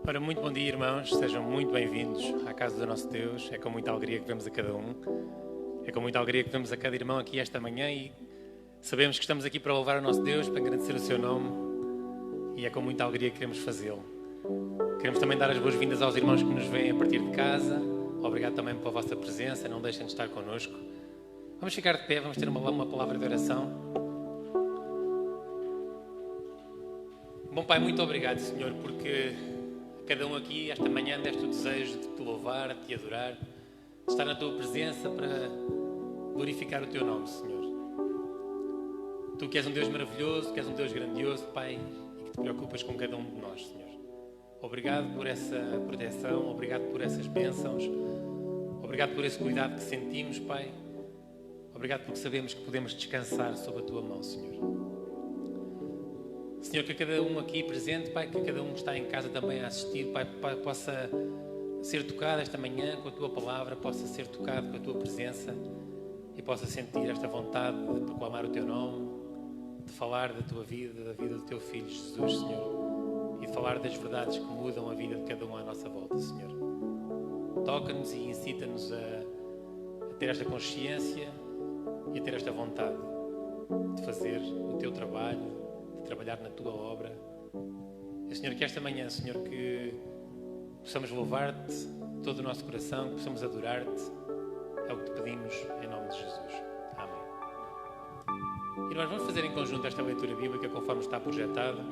Ora, muito bom dia, irmãos. Sejam muito bem-vindos à casa do nosso Deus. É com muita alegria que vemos a cada um. É com muita alegria que vemos a cada irmão aqui esta manhã e sabemos que estamos aqui para louvar o nosso Deus, para agradecer o seu nome e é com muita alegria que queremos fazê-lo. Queremos também dar as boas-vindas aos irmãos que nos veem a partir de casa. Obrigado também pela vossa presença. Não deixem de estar connosco. Vamos ficar de pé, vamos ter uma palavra de oração. Bom Pai, muito obrigado, Senhor, porque cada um aqui, esta manhã, deste o desejo de te louvar, de te adorar, de estar na tua presença para glorificar o teu nome, Senhor. Tu que és um Deus maravilhoso, que és um Deus grandioso, Pai, e que te preocupas com cada um de nós, Senhor. Obrigado por essa proteção, obrigado por essas bênçãos, obrigado por esse cuidado que sentimos, Pai. Obrigado porque sabemos que podemos descansar sob a tua mão, Senhor. Senhor, que cada um aqui presente, Pai, que cada um que está em casa também a assistir, Pai, possa ser tocado esta manhã com a Tua palavra, possa ser tocado com a Tua presença e possa sentir esta vontade de proclamar o Teu nome, de falar da Tua vida, da vida do Teu Filho Jesus, Senhor, e de falar das verdades que mudam a vida de cada um à nossa volta, Senhor. Toca-nos e incita-nos a ter esta consciência e a ter esta vontade de fazer o Teu trabalho, trabalhar na tua obra. Senhor, que esta manhã, Senhor, que possamos louvar-te todo o nosso coração, que possamos adorar-te, é o que te pedimos em nome de Jesus. Amém. E nós vamos fazer em conjunto esta leitura bíblica conforme está projetada.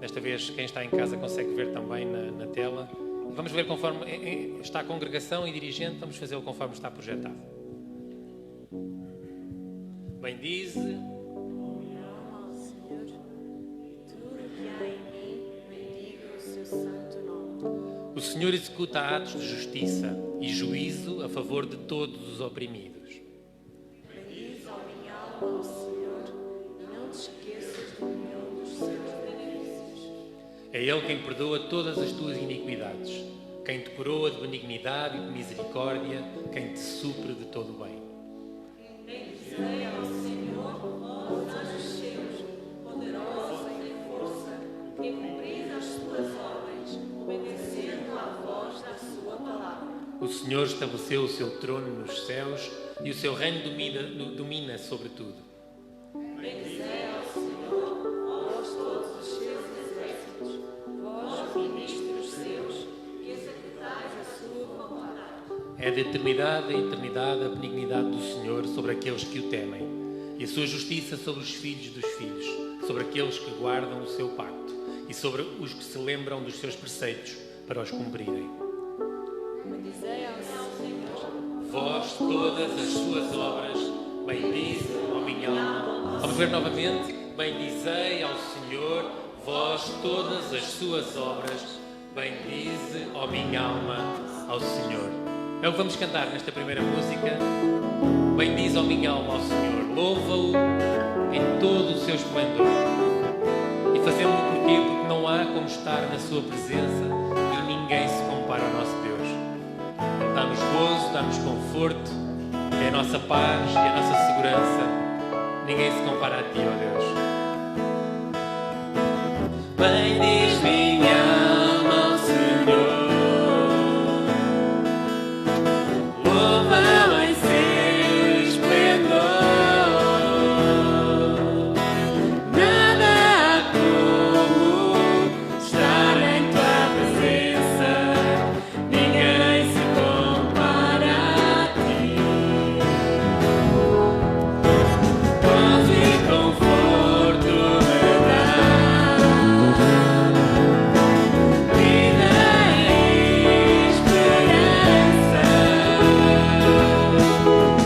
Desta vez, quem está em casa consegue ver também na tela. Vamos ver conforme está a congregação e dirigente, vamos fazê-lo conforme está projetado. Bendize o Senhor, executa atos de justiça e juízo a favor de todos os oprimidos. Bendiz a minha alma ao Senhor e não te esqueças de nenhum dos seus benefícios. É Ele quem perdoa todas as tuas iniquidades, quem te coroa de benignidade e de misericórdia, quem te supre de todo o bem. Bendizei ao Senhor, vós anjos seus, poderosos em força, que Senhor estabeleceu o seu trono nos céus e o seu reino domina sobre tudo. Bendizei ao Senhor, vós todos os seus exércitos, vós ministros seus, que executais a sua vontade. É de eternidade a eternidade a benignidade do Senhor sobre aqueles que o temem, e a sua justiça sobre os filhos dos filhos, sobre aqueles que guardam o seu pacto, e sobre os que se lembram dos seus preceitos para os cumprirem. Bendizei ao Senhor, Vós todas as suas obras, bendize, ó minha alma. Vamos ver novamente. Bendizei ao Senhor, vós todas as suas obras, bendize, ó minha alma, ao Senhor. É o que vamos cantar nesta primeira música. Bendize, ó minha alma, ao Senhor. Louva-o em todo o seu esplendor. E fazemos-lo porquê? Porque não há como estar na sua presença e ninguém se compara ao nosso Deus. Ele dá-nos gozo, dá-nos conforto, é a nossa paz e a nossa segurança. Ninguém se compara a ti, ó Deus. Bendiz minha alma ao Senhor, louva-o em seu esplendor. Nada há como estar em tua presença, ninguém se compara a ti. Gozo e conforto me dá, vida e esperança.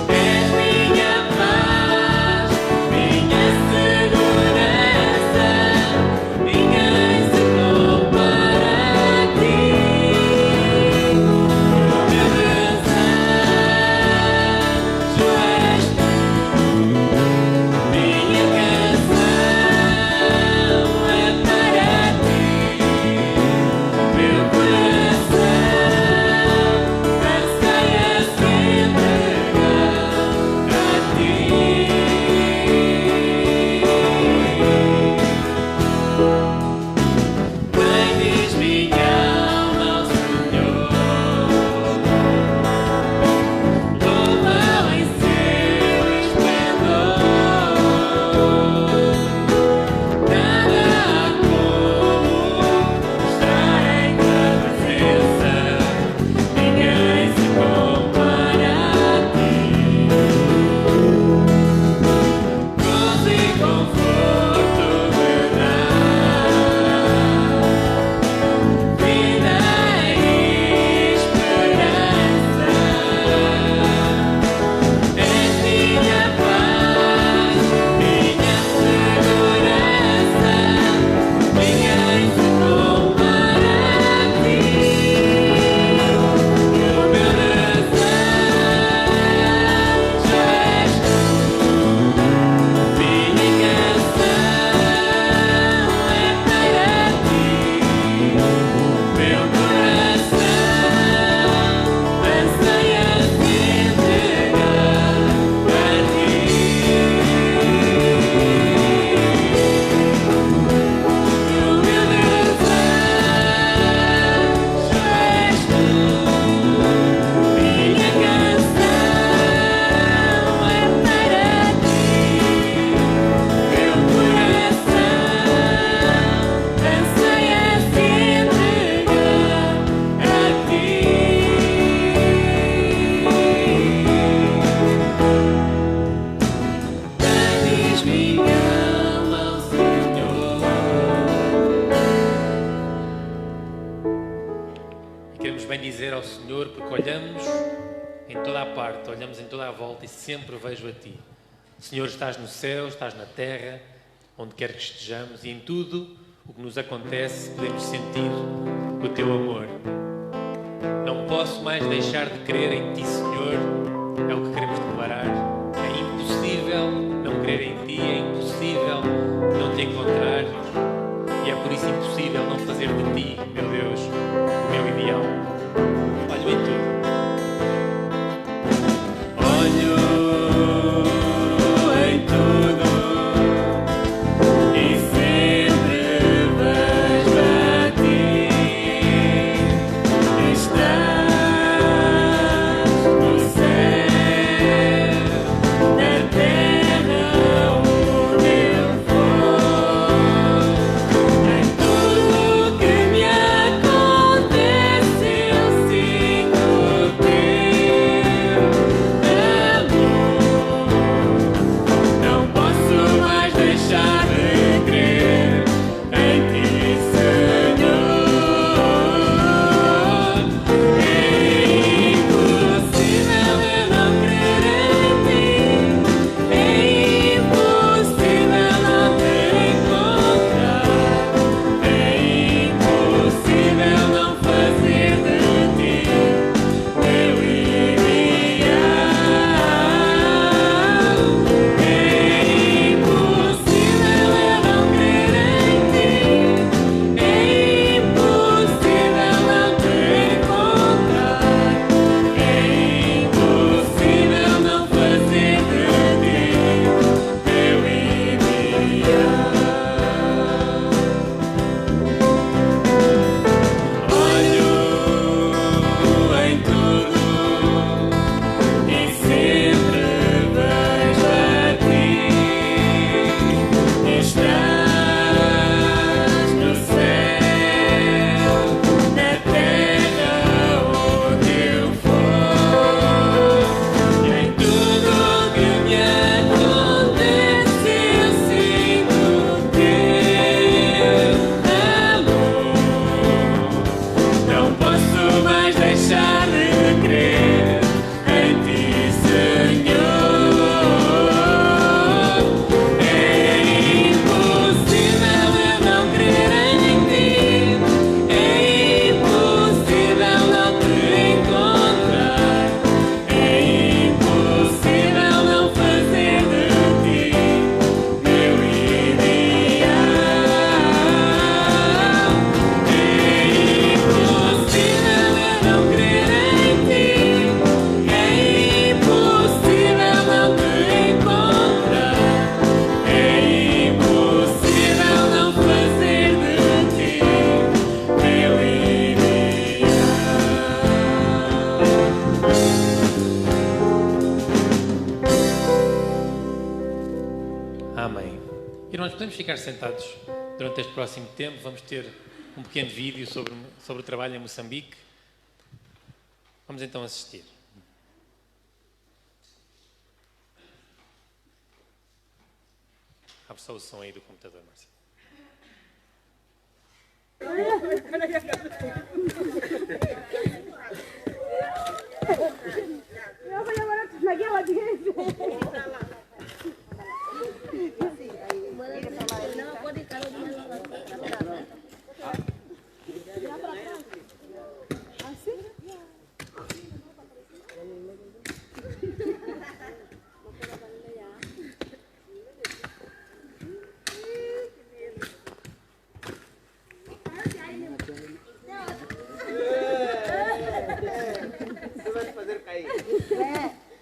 És minha paz, minha segurança, ninguém se compara a ti. Meu desejo és tu, minha canção é para ti. Meu coração anseia se entregar a ti. Bendiz minha alma ao Senhor, louva-o em seu esplendor. Nada há como estar em tua presença, ninguém se compara a ti. Gozo e conforto me dá, vida e esperança. És minha paz, minha segurança, ninguém se compara a ti. O meu desejo és tu, minha canção é para ti. Meu coração anseia se entregar a ti. O meu desejo és tu, minha canção é para ti. Meu coração anseia se entregar a ti. Bendiz minha alma ao Senhor. E queremos bendizer ao Senhor porque olhamos em toda a parte, olhamos em toda a volta e sempre vejo a Ti. Senhor, estás no céu, estás na terra, onde quer que estejamos, e em tudo o que nos acontece podemos sentir o Teu amor. Não posso mais deixar de crer em Ti, Senhor, é o que queremos declarar. É impossível não crer em Ti, é impossível não Te encontrar, e é por isso impossível não fazer de Ti, meu Deus, o meu ideal. Olho em tudo. Olho em tudo e sempre vejo a Ti. Estás sentados durante este próximo tempo. Vamos ter um pequeno vídeo sobre o trabalho em Moçambique. Vamos então assistir. Abre só o som aí do computador, Márcia.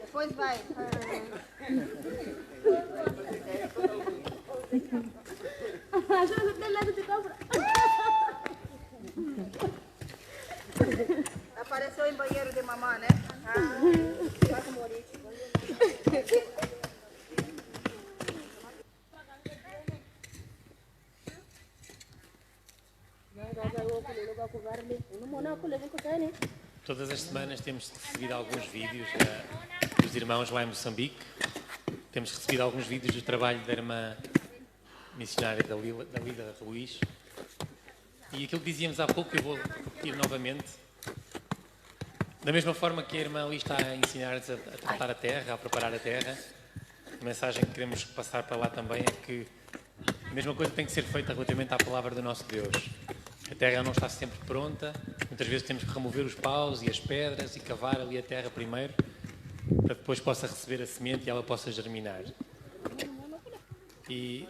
Depois vai. Apareceu em banheiro de mamãe, né? Vai morir. Todas as semanas temos recebido alguns vídeos dos irmãos lá em Moçambique. Temos recebido alguns vídeos do trabalho da irmã missionária da Lida Ruiz. E aquilo que dizíamos há pouco eu vou repetir novamente. Da mesma forma que a irmã ali está a ensinar-nos a tratar a terra, a preparar a terra, a mensagem que queremos passar para lá também é que a mesma coisa tem que ser feita relativamente à palavra do nosso Deus. A terra não está sempre pronta, muitas vezes temos que remover os paus e as pedras e cavar ali a terra primeiro, para que depois possa receber a semente e ela possa germinar. E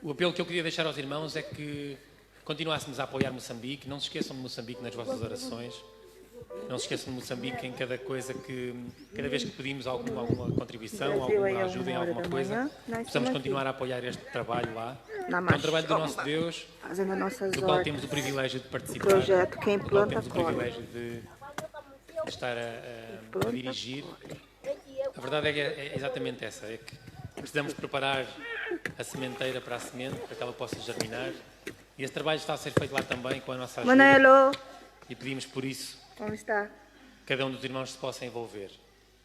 o apelo que eu queria deixar aos irmãos é que continuássemos a apoiar Moçambique. Não se esqueçam de Moçambique nas vossas orações. Não se esqueçam de Moçambique em cada vez que pedimos alguma contribuição, alguma ajuda em alguma coisa, possamos continuar a apoiar este trabalho lá. É um trabalho do nosso Deus, do qual temos o privilégio de participar, Projeto Quem do qual Planta temos o Colhe. privilégio de estar a dirigir. A verdade é exatamente essa, é que precisamos preparar a sementeira para a semente, para que ela possa germinar. E esse trabalho está a ser feito lá também com a nossa ajuda. Manelo, E pedimos por isso como está? que cada um dos irmãos se possa envolver.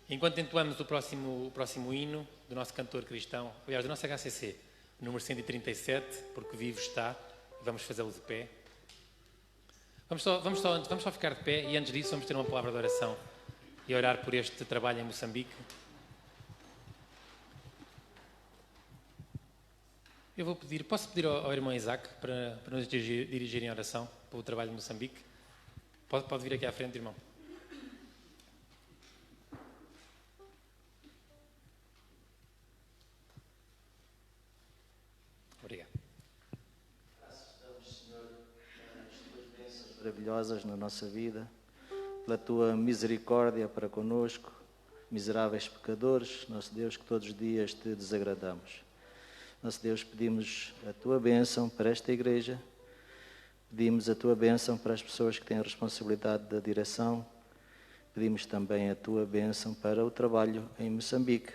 Enquanto entoamos o próximo hino do nosso cantor cristão, aliás, do nosso HCC, o número 137, porque vivo está, vamos fazê-lo de pé. Vamos só ficar de pé e antes disso vamos ter uma palavra de oração e orar por este trabalho em Moçambique. Eu vou pedir, posso pedir ao irmão Isaac para nos dirigir em oração para o trabalho em Moçambique? Pode vir aqui à frente, irmão. Obrigado. Graças damos, Senhor, pelas tuas bênçãos maravilhosas na nossa vida, pela tua misericórdia para conosco, miseráveis pecadores, nosso Deus, que todos os dias te desagradamos. Nosso Deus, pedimos a tua bênção para esta igreja, pedimos a tua bênção para as pessoas que têm a responsabilidade da direção, pedimos também a tua bênção para o trabalho em Moçambique.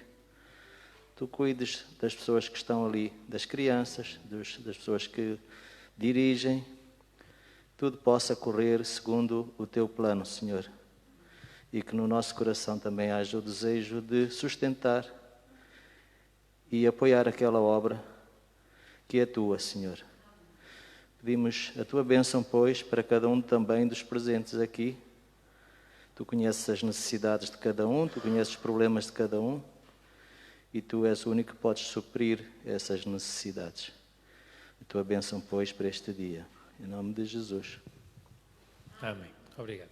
Tu cuides das pessoas que estão ali, das crianças, das pessoas que dirigem, tudo possa correr segundo o teu plano, Senhor. E que no nosso coração também haja o desejo de sustentar e apoiar aquela obra que é tua, Senhor. Pedimos a tua bênção, pois, para cada um também dos presentes aqui. Tu conheces as necessidades de cada um, tu conheces os problemas de cada um e tu és o único que podes suprir essas necessidades. A tua bênção, pois, para este dia. Em nome de Jesus. Amém. Obrigado.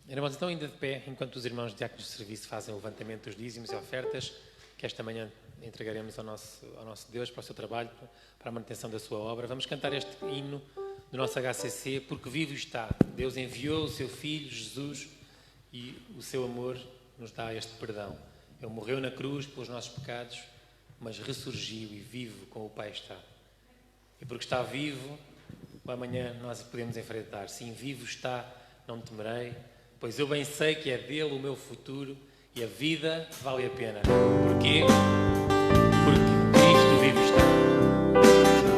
Irmãos, então ainda de pé, enquanto os irmãos de diáconos de serviço fazem o levantamento dos dízimos e ofertas, que esta manhã entregaremos ao nosso Deus para o seu trabalho, para a manutenção da sua obra. Vamos cantar este hino do nosso HCC, porque vivo está. Deus enviou o seu Filho, Jesus, e o seu amor nos dá este perdão. Ele morreu na cruz pelos nossos pecados, mas ressurgiu e vivo com o Pai está. E porque está vivo, o amanhã nós podemos enfrentar. Sim, vivo está, não temerei, pois eu bem sei que é dele o meu futuro e a vida vale a pena. Porquê? Porque Cristo vivo está.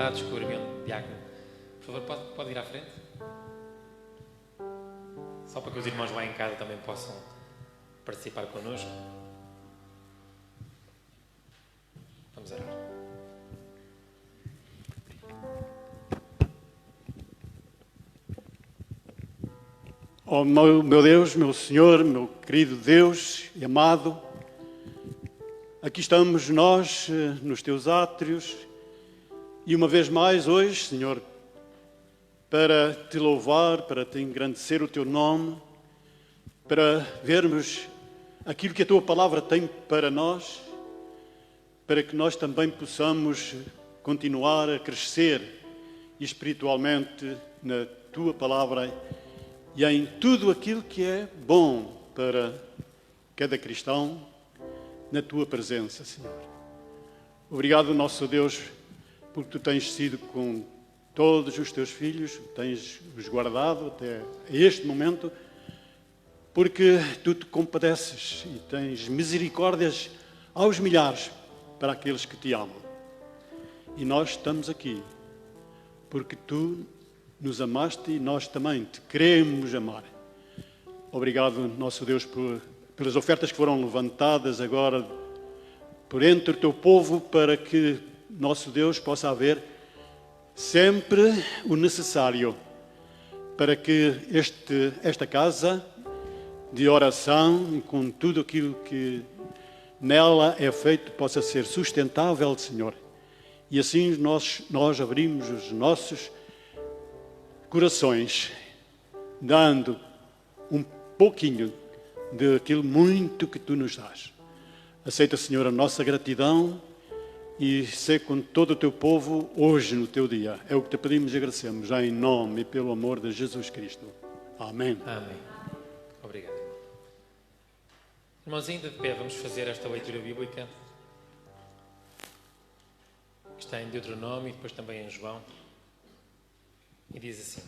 levantados com o irmão diácono. Por favor, pode ir à frente? Só para que os irmãos lá em casa também possam participar connosco. Vamos orar. Oh meu Deus, meu Senhor, meu querido Deus e amado, aqui estamos nós nos teus átrios e uma vez mais hoje, Senhor, para te louvar, para te engrandecer o teu nome, para vermos aquilo que a tua palavra tem para nós, para que nós também possamos continuar a crescer espiritualmente na tua palavra e em tudo aquilo que é bom para cada cristão, na tua presença, Senhor. Obrigado, nosso Deus, porque tu tens sido com todos os teus filhos, tens-os guardado até este momento, porque tu te compadeces e tens misericórdias aos milhares para aqueles que te amam. E nós estamos aqui porque tu nos amaste e nós também te queremos amar. Obrigado, nosso Deus, pelas ofertas que foram levantadas agora por entre o teu povo, para que, nosso Deus, possa haver sempre o necessário para que esta casa de oração, com tudo aquilo que nela é feito, possa ser sustentável, Senhor. E assim nós abrimos os nossos corações, dando um pouquinho daquilo muito que tu nos dás. Aceita, Senhor, a nossa gratidão e ser com todo o teu povo hoje no teu dia. É o que te pedimos e agradecemos, já em nome e pelo amor de Jesus Cristo. Amém. Amém. Obrigado. Irmãos, ainda de pé, vamos fazer esta leitura bíblica que está em Deuteronômio e depois também em João. E diz assim: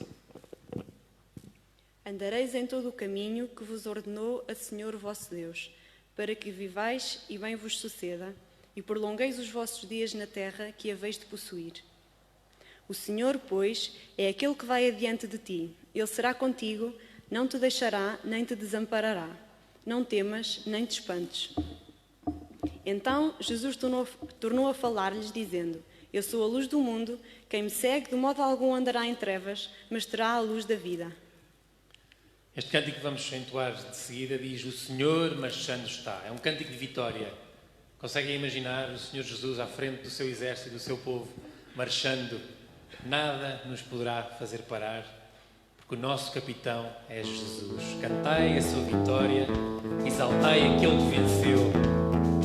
Andareis em todo o caminho que vos ordenou a Senhor vosso Deus, para que vivais e bem vos suceda, e prolongueis os vossos dias na terra que haveis de possuir. O Senhor, pois, é aquele que vai adiante de ti. Ele será contigo, não te deixará, nem te desamparará. Não temas, nem te espantes. Então Jesus tornou a falar-lhes, dizendo: Eu sou a luz do mundo, quem me segue de modo algum andará em trevas, mas terá a luz da vida. Este cântico que vamos entoar de seguida diz: O Senhor marchando está. É um cântico de vitória. Conseguem imaginar o Senhor Jesus à frente do seu exército e do seu povo, marchando? Nada nos poderá fazer parar, porque o nosso capitão é Jesus. Cantai a sua vitória, exaltai aquele que venceu.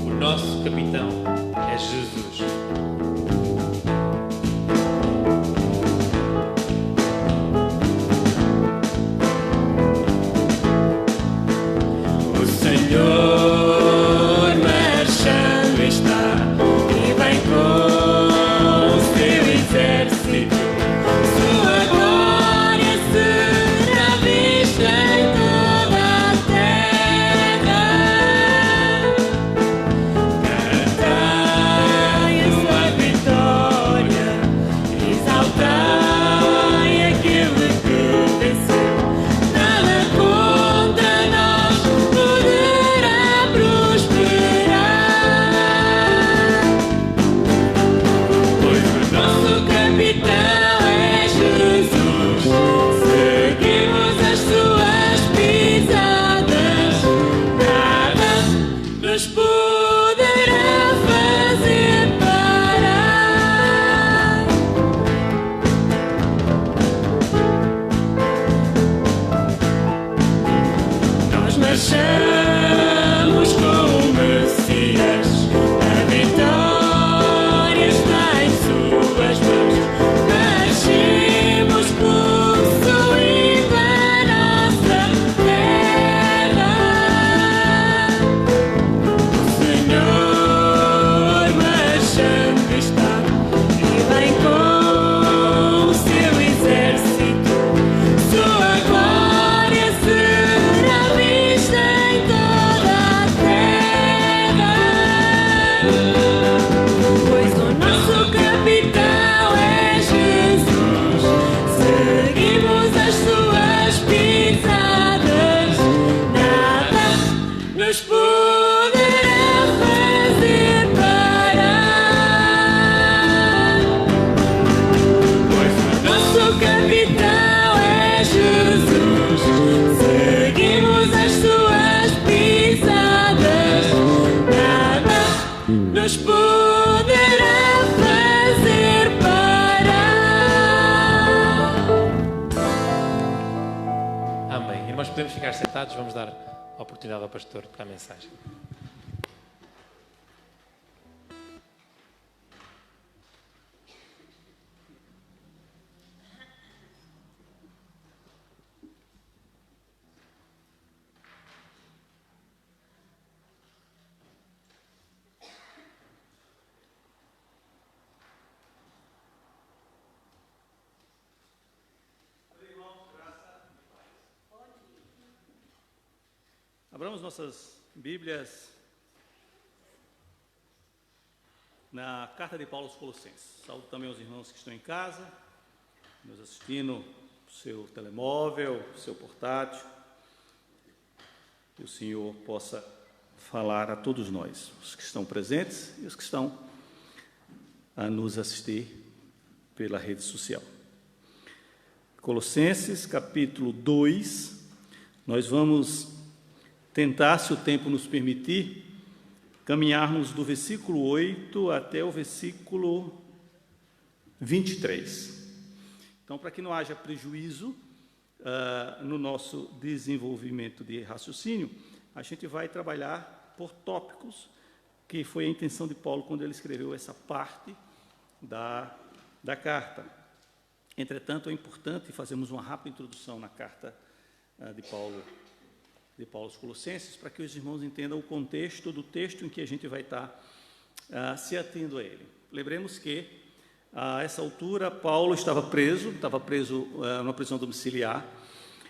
O nosso capitão é Jesus. Senhor marchando está e vem com o seu exército. Sua glória será vista em toda a terra. Cantai a sua vitória, exaltai aquele que venceu. Nada contra nós poderá prosperar, pois o nosso capitão é Jesus. Seguimos as suas pisadas, nada nos poderá fazer parar. Nós marchamos com o Messias, a vitória está em suas mãos. Marchemos possuindo a nossa terra. O Senhor marchando está e vem com o seu exército. Sua glória será vista em Amém. Irmãos, podemos ficar sentados, vamos dar a oportunidade ao pastor para a mensagem. Abramos nossas Bíblias na carta de Paulo aos Colossenses. Saúdo também os irmãos que estão em casa, nos assistindo no seu telemóvel, no seu portátil. Que o Senhor possa falar a todos nós, os que estão presentes e os que estão a nos assistir pela rede social. Colossenses, capítulo 2, nós vamos tentar, se o tempo nos permitir, caminharmos do versículo 8 até o versículo 23. Então, para que não haja prejuízo no nosso desenvolvimento de raciocínio, a gente vai trabalhar por tópicos, que foi a intenção de Paulo quando ele escreveu essa parte da carta. Entretanto, é importante fazermos uma rápida introdução na carta de Paulo aos Colossenses, para que os irmãos entendam o contexto do texto em que a gente vai estar se atendo a ele. Lembremos que, a essa altura, Paulo estava preso numa prisão domiciliar,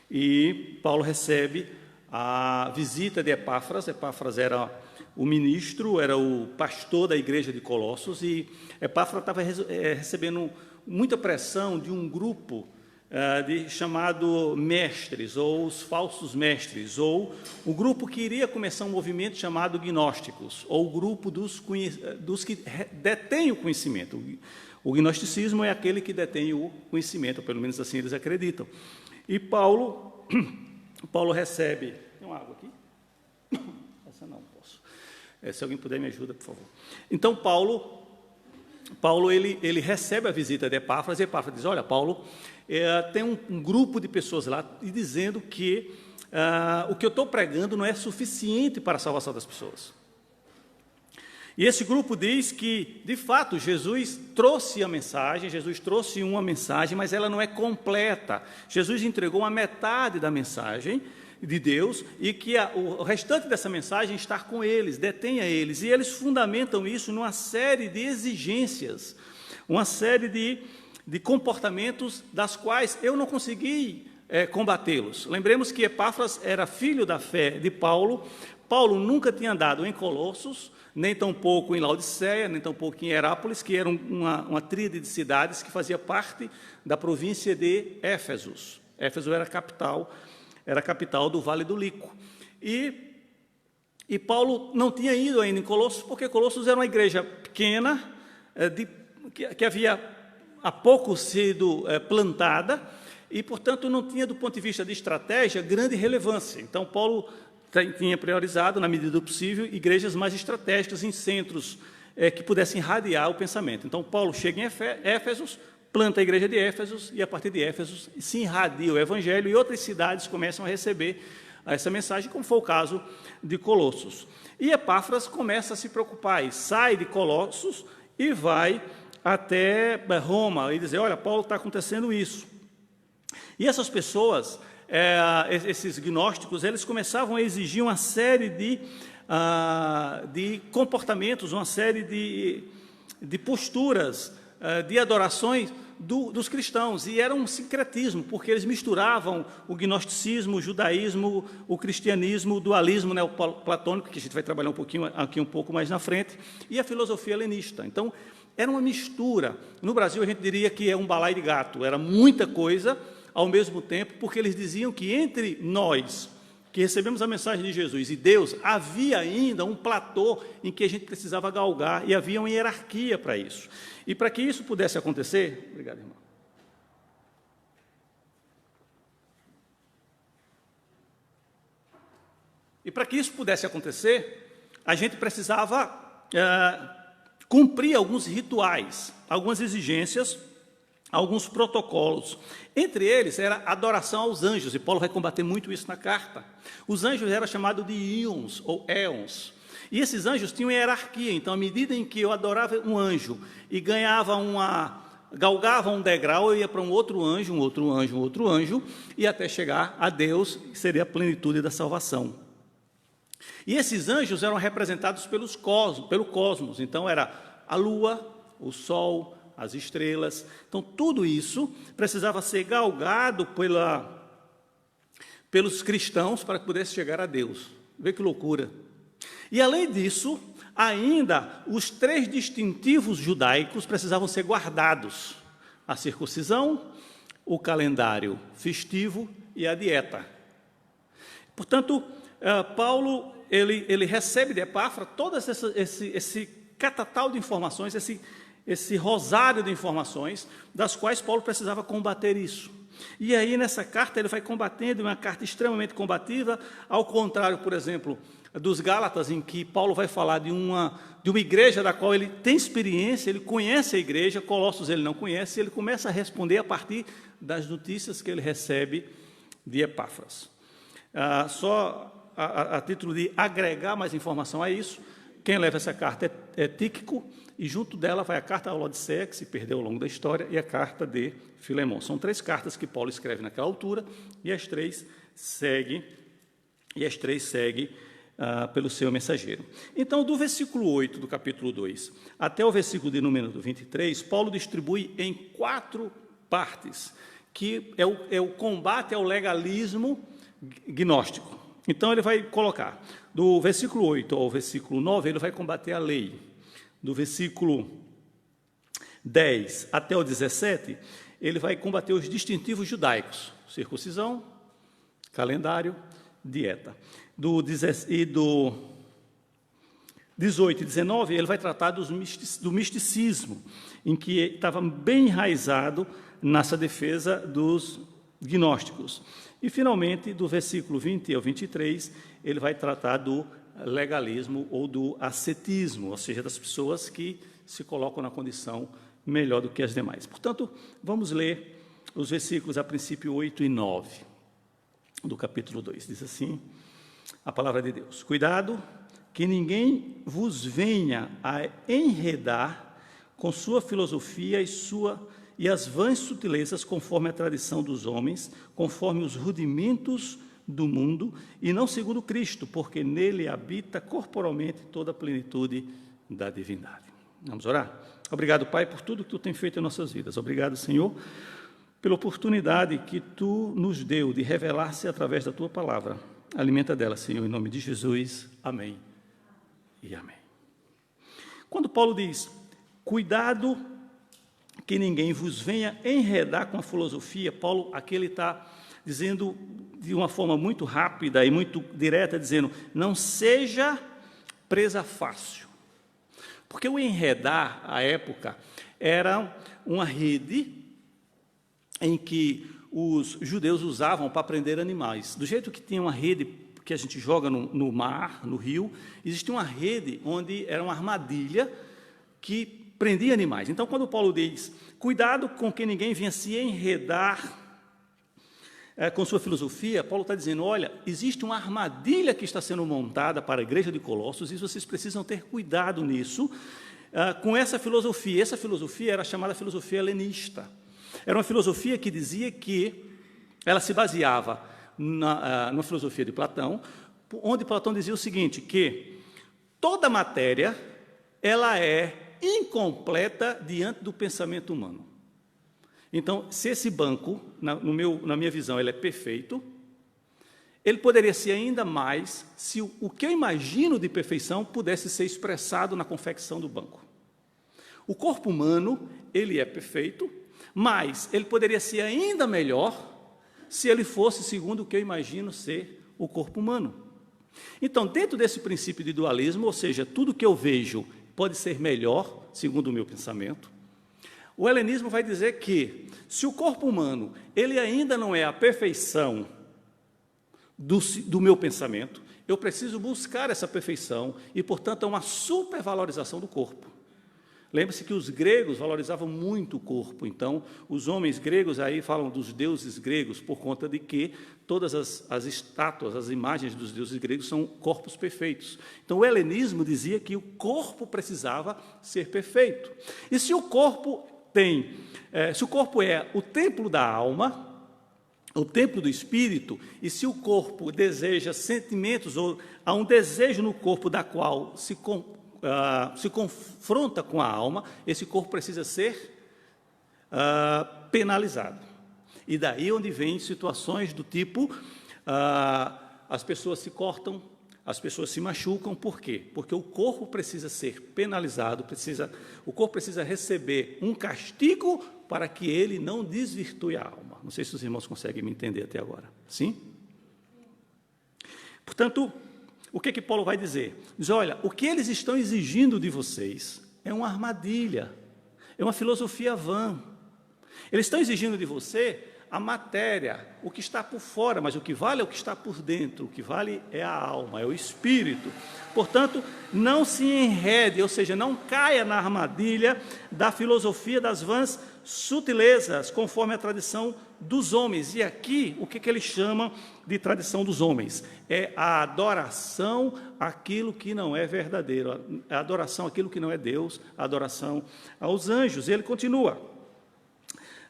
e Paulo recebe a visita de Epáfras. Epáfras era o ministro, era o pastor da igreja de Colossos, e Epáfras estava recebendo muita pressão de um grupo chamado mestres, ou os falsos mestres, ou o grupo que iria começar um movimento chamado gnósticos, ou o grupo dos que detêm o conhecimento. O gnosticismo é aquele que detém o conhecimento, pelo menos assim eles acreditam. E Paulo recebe... Tem uma água aqui? Essa não posso. Se alguém puder me ajuda, por favor. Então, Paulo ele recebe a visita de Epáfras, e Epáfras diz: olha, Paulo, tem um grupo de pessoas lá e dizendo que o que eu estou pregando não é suficiente para a salvação das pessoas. E esse grupo diz que, de fato, Jesus trouxe uma mensagem, mas ela não é completa. Jesus entregou a metade da mensagem de Deus, e que o restante dessa mensagem está com eles, detém a eles. E eles fundamentam isso numa série de exigências, uma série de comportamentos das quais eu não consegui combatê-los. Lembremos que Epáfras era filho da fé de Paulo. Paulo nunca tinha andado em Colossos, nem tampouco em Laodiceia, nem tampouco em Herápolis, que era uma tríade de cidades que fazia parte da província de Éfeso. Éfeso era a capital do Vale do Lico. E Paulo não tinha ido ainda em Colossos, porque Colossos era uma igreja pequena, que havia há pouco sido plantada, e, portanto, não tinha, do ponto de vista de estratégia, grande relevância. Então, Paulo tinha priorizado, na medida do possível, igrejas mais estratégicas em centros que pudessem irradiar o pensamento. Então, Paulo chega em Éfeso, planta a igreja de Éfeso, e a partir de Éfeso se irradia o evangelho, e outras cidades começam a receber essa mensagem, como foi o caso de Colossos. E Epáfras começa a se preocupar, e sai de Colossos e vai até Roma, e dizer: olha, Paulo, está acontecendo isso. E essas pessoas, esses gnósticos, eles começavam a exigir uma série de comportamentos, uma série de posturas, de adorações dos cristãos, e era um sincretismo, porque eles misturavam o gnosticismo, o judaísmo, o cristianismo, o dualismo neoplatônico, que a gente vai trabalhar um pouco mais na frente, e a filosofia helenista. Então, era uma mistura. No Brasil, a gente diria que é um balaio de gato, era muita coisa ao mesmo tempo, porque eles diziam que entre nós, que recebemos a mensagem de Jesus, e Deus, havia ainda um platô em que a gente precisava galgar, e havia uma hierarquia para isso. E para que isso pudesse acontecer... Obrigado, irmão. E para que isso pudesse acontecer, a gente precisava cumprir alguns rituais, algumas exigências alguns protocolos. Entre eles era a adoração aos anjos, e Paulo vai combater muito isso na carta. Os anjos eram chamados de íons ou éons. E esses anjos tinham hierarquia, então à medida em que eu adorava um anjo e galgava um degrau, eu ia para um outro anjo, um outro anjo, um outro anjo, e até chegar a Deus, que seria a plenitude da salvação. E esses anjos eram representados pelo cosmos, então era a lua, o sol, as estrelas. Então tudo isso precisava ser galgado pelos cristãos para que pudesse chegar a Deus. Vê que loucura. E além disso, ainda os 3 distintivos judaicos precisavam ser guardados: a circuncisão, o calendário festivo e a dieta. Portanto, Paulo ele recebe de Epáfra todo esse catatal de informações, esse rosário de informações, das quais Paulo precisava combater isso. E aí, nessa carta, ele vai combatendo, uma carta extremamente combativa, ao contrário, por exemplo, dos Gálatas, em que Paulo vai falar de uma igreja da qual ele tem experiência, ele conhece a igreja. Colossos ele não conhece, ele começa a responder a partir das notícias que ele recebe de Epáfras. Só a título de agregar mais informação a isso, quem leva essa carta é Tíquico, e junto dela vai a carta a Laodiceia, que se perdeu ao longo da história, e a carta de Filemão. São 3 cartas que Paulo escreve naquela altura, e as 3 seguem pelo seu mensageiro. Então, do versículo 8 do capítulo 2 até o versículo de número 23, Paulo distribui em 4 partes, que é o combate ao legalismo gnóstico. Então, ele vai colocar, do versículo 8 ao versículo 9, ele vai combater a lei. Do versículo 10 até o 17, ele vai combater os distintivos judaicos: circuncisão, calendário, dieta. Do 18 e 19, ele vai tratar do misticismo, em que estava bem enraizado nessa defesa dos gnósticos. E, finalmente, do versículo 20 ao 23, ele vai tratar do legalismo ou do ascetismo, ou seja, das pessoas que se colocam na condição melhor do que as demais. Portanto, vamos ler os versículos, a princípio, 8 e 9 do capítulo 2. Diz assim a palavra de Deus: cuidado que ninguém vos venha a enredar com sua filosofia e as vãs sutilezas, conforme a tradição dos homens, conforme os rudimentos do mundo, e não segundo Cristo, porque nele habita corporalmente toda a plenitude da divindade. Vamos orar? Obrigado, Pai, por tudo que Tu tem feito em nossas vidas. Obrigado, Senhor, pela oportunidade que Tu nos deu de revelar-se através da Tua palavra. Alimenta dela, Senhor, em nome de Jesus. Amém e amém. Quando Paulo diz, cuidado que ninguém vos venha enredar com a filosofia, Paulo aqui ele está dizendo de uma forma muito rápida e muito direta, dizendo, não seja presa fácil. Porque o enredar, à época, era uma rede em que os judeus usavam para prender animais. Do jeito que tinha uma rede que a gente joga no mar, no rio, existia uma rede onde era uma armadilha que prendia animais. Então, quando Paulo diz, cuidado com que ninguém venha se enredar com sua filosofia, Paulo está dizendo, olha, existe uma armadilha que está sendo montada para a igreja de Colossos e vocês precisam ter cuidado nisso, com essa filosofia. Essa filosofia era chamada filosofia helenista. Era uma filosofia que dizia que ela se baseava na filosofia de Platão, onde Platão dizia o seguinte, que toda matéria ela é incompleta diante do pensamento humano. Então, se esse banco, na minha visão, ele é perfeito, ele poderia ser ainda mais se o que eu imagino de perfeição pudesse ser expressado na confecção do banco. O corpo humano, ele é perfeito, mas ele poderia ser ainda melhor se ele fosse segundo o que eu imagino ser o corpo humano. Então, dentro desse princípio de dualismo, ou seja, tudo que eu vejo pode ser melhor, segundo o meu pensamento, o helenismo vai dizer que, se o corpo humano ele ainda não é a perfeição do meu pensamento, eu preciso buscar essa perfeição e, portanto, é uma supervalorização do corpo. Lembre-se que os gregos valorizavam muito o corpo, então os homens gregos aí falam dos deuses gregos por conta de que todas as estátuas, as imagens dos deuses gregos são corpos perfeitos. Então o helenismo dizia que o corpo precisava ser perfeito. E se o corpo é o templo da alma, o templo do espírito, e se o corpo deseja sentimentos, ou há um desejo no corpo da qual se confronta com a alma, esse corpo precisa ser penalizado. E daí onde vem situações do tipo, as pessoas se cortam, as pessoas se machucam, por quê? Porque o corpo precisa ser penalizado, o corpo precisa receber um castigo para que ele não desvirtue a alma. Não sei se os irmãos conseguem me entender até agora. Sim? Portanto, o que Paulo vai dizer? Diz, olha, o que eles estão exigindo de vocês é uma armadilha, é uma filosofia vã. Eles estão exigindo de você a matéria, o que está por fora, mas o que vale é o que está por dentro, o que vale é a alma, é o espírito. Portanto, não se enrede, ou seja, não caia na armadilha da filosofia das vãs sutilezas, conforme a tradição dos homens. E aqui, o que ele chama de tradição dos homens? É a adoração àquilo que não é verdadeiro, a adoração àquilo que não é Deus, a adoração aos anjos. E ele continua.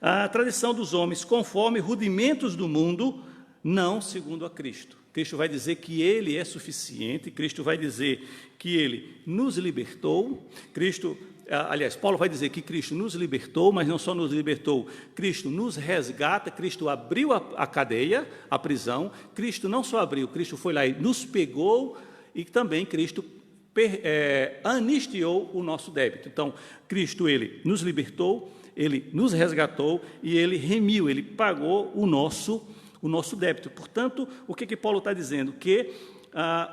A tradição dos homens, conforme rudimentos do mundo, não segundo a Cristo. Cristo vai dizer que Ele é suficiente, Cristo vai dizer que Ele nos libertou, Paulo vai dizer que Cristo nos libertou, mas não só nos libertou, Cristo nos resgata, Cristo abriu a cadeia, a prisão, Cristo não só abriu, Cristo foi lá e nos pegou, e também Cristo anistiou o nosso débito. Então, Cristo, Ele nos libertou, Ele nos resgatou e Ele remiu, Ele pagou o nosso débito. Portanto, o que Paulo está dizendo? Que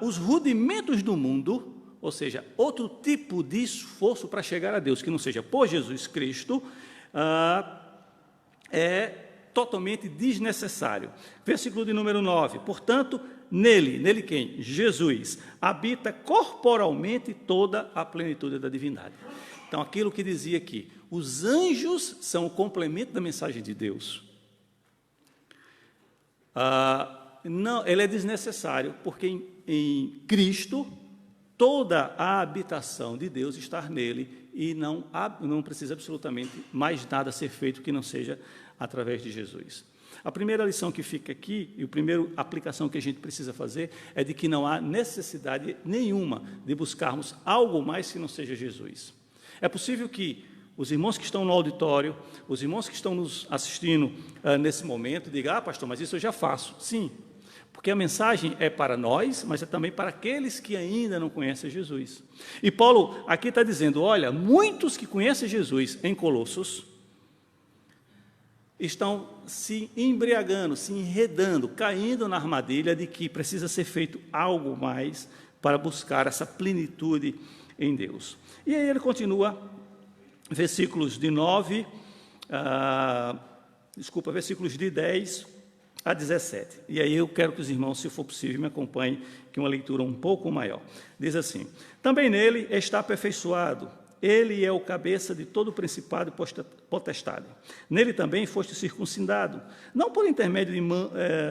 os rudimentos do mundo, ou seja, outro tipo de esforço para chegar a Deus, que não seja por Jesus Cristo, é totalmente desnecessário. Versículo de número 9. Portanto, nele quem? Jesus, habita corporalmente toda a plenitude da divindade. Então, aquilo que dizia aqui, os anjos são o complemento da mensagem de Deus. Não, ele é desnecessário, porque em Cristo, toda a habitação de Deus está nele, e não precisa absolutamente mais nada ser feito que não seja através de Jesus. A primeira lição que fica aqui, e a primeira aplicação que a gente precisa fazer, é de que não há necessidade nenhuma de buscarmos algo mais que não seja Jesus. É possível que os irmãos que estão no auditório, os irmãos que estão nos assistindo nesse momento, digam, pastor, mas isso eu já faço. Sim, porque a mensagem é para nós, mas é também para aqueles que ainda não conhecem Jesus. E Paulo aqui está dizendo, olha, muitos que conhecem Jesus em Colossos estão se embriagando, se enredando, caindo na armadilha de que precisa ser feito algo mais para buscar essa plenitude em Deus. E aí ele continua, versículos de 10 a 17. E aí eu quero que os irmãos, se for possível, me acompanhem, que é uma leitura um pouco maior. Diz assim, também nele está aperfeiçoado, ele é o cabeça de todo o principado e potestade. Nele também foste circuncidado, não por intermédio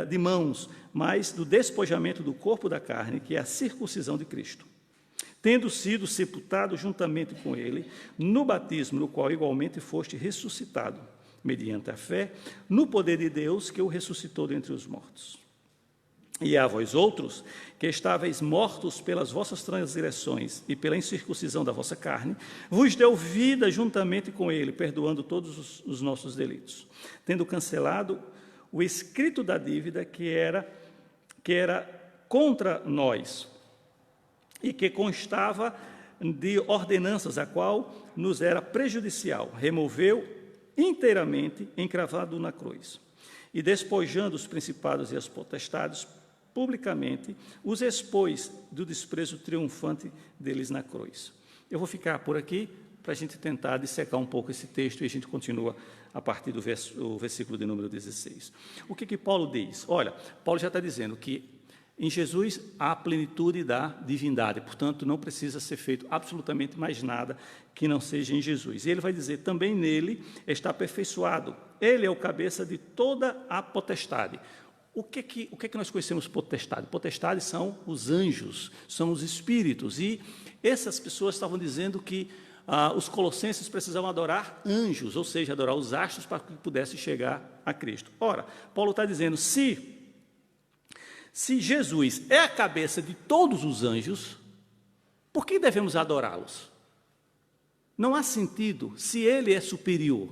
de mãos, mas do despojamento do corpo da carne, que é a circuncisão de Cristo. Tendo sido sepultado juntamente com ele, no batismo, no qual igualmente foste ressuscitado, mediante a fé, no poder de Deus que o ressuscitou dentre os mortos. E a vós outros, que estáveis mortos pelas vossas transgressões e pela incircuncisão da vossa carne, vos deu vida juntamente com ele, perdoando todos os nossos delitos, tendo cancelado o escrito da dívida que era contra nós, e que constava de ordenanças, a qual nos era prejudicial, removeu inteiramente, encravado na cruz, e despojando os principados e as potestades, publicamente, os expôs do desprezo triunfante deles na cruz. Eu vou ficar por aqui, para a gente tentar dissecar um pouco esse texto, e a gente continua a partir do versículo de número 16. O que Paulo diz? Olha, Paulo já está dizendo que Em Jesus há a plenitude da divindade, portanto, não precisa ser feito absolutamente mais nada que não seja em Jesus. E ele vai dizer, também nele está aperfeiçoado. Ele é o cabeça de toda a potestade. O que é que nós conhecemos potestade? Potestade são os anjos, são os espíritos. E essas pessoas estavam dizendo que os colossenses precisavam adorar anjos, ou seja, adorar os astros para que pudesse chegar a Cristo. Ora, Paulo está dizendo, se Jesus é a cabeça de todos os anjos, por que devemos adorá-los? Não há sentido se ele é superior.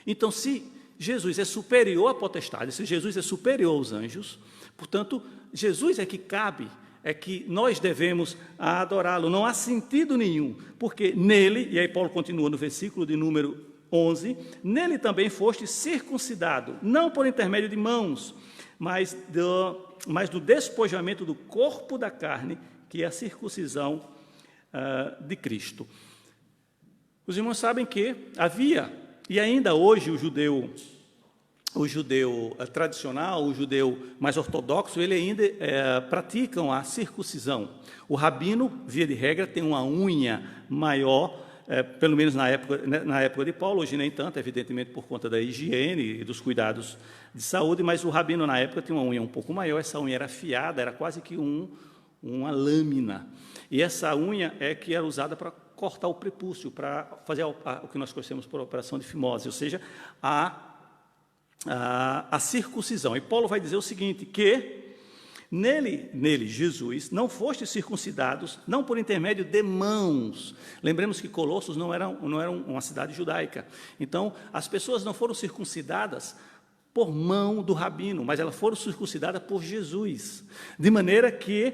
Então, se Jesus é superior à potestade, se Jesus é superior aos anjos, portanto, Jesus é que cabe, é que nós devemos adorá-lo. Não há sentido nenhum, porque nele, e aí Paulo continua no versículo de número 11, nele também foste circuncidado, não por intermédio de mãos, mas do despojamento do corpo da carne, que é a circuncisão de Cristo. Os irmãos sabem que havia, e ainda hoje o judeu tradicional, o judeu mais ortodoxo, ele ainda praticam a circuncisão. O rabino, via de regra, tem uma unha maior, pelo menos na época de Paulo, hoje nem tanto, evidentemente por conta da higiene e dos cuidados de saúde, mas o rabino na época tinha uma unha um pouco maior, essa unha era afiada, era quase que uma lâmina. E essa unha é que era usada para cortar o prepúcio, para fazer o que nós conhecemos por operação de fimose, ou seja, a circuncisão. E Paulo vai dizer o seguinte, que nele, Jesus, não foste circuncidados, não por intermédio de mãos. Lembremos que Colossos não era uma cidade judaica. Então, as pessoas não foram circuncidadas por mão do rabino, mas elas foram circuncidadas por Jesus. De maneira que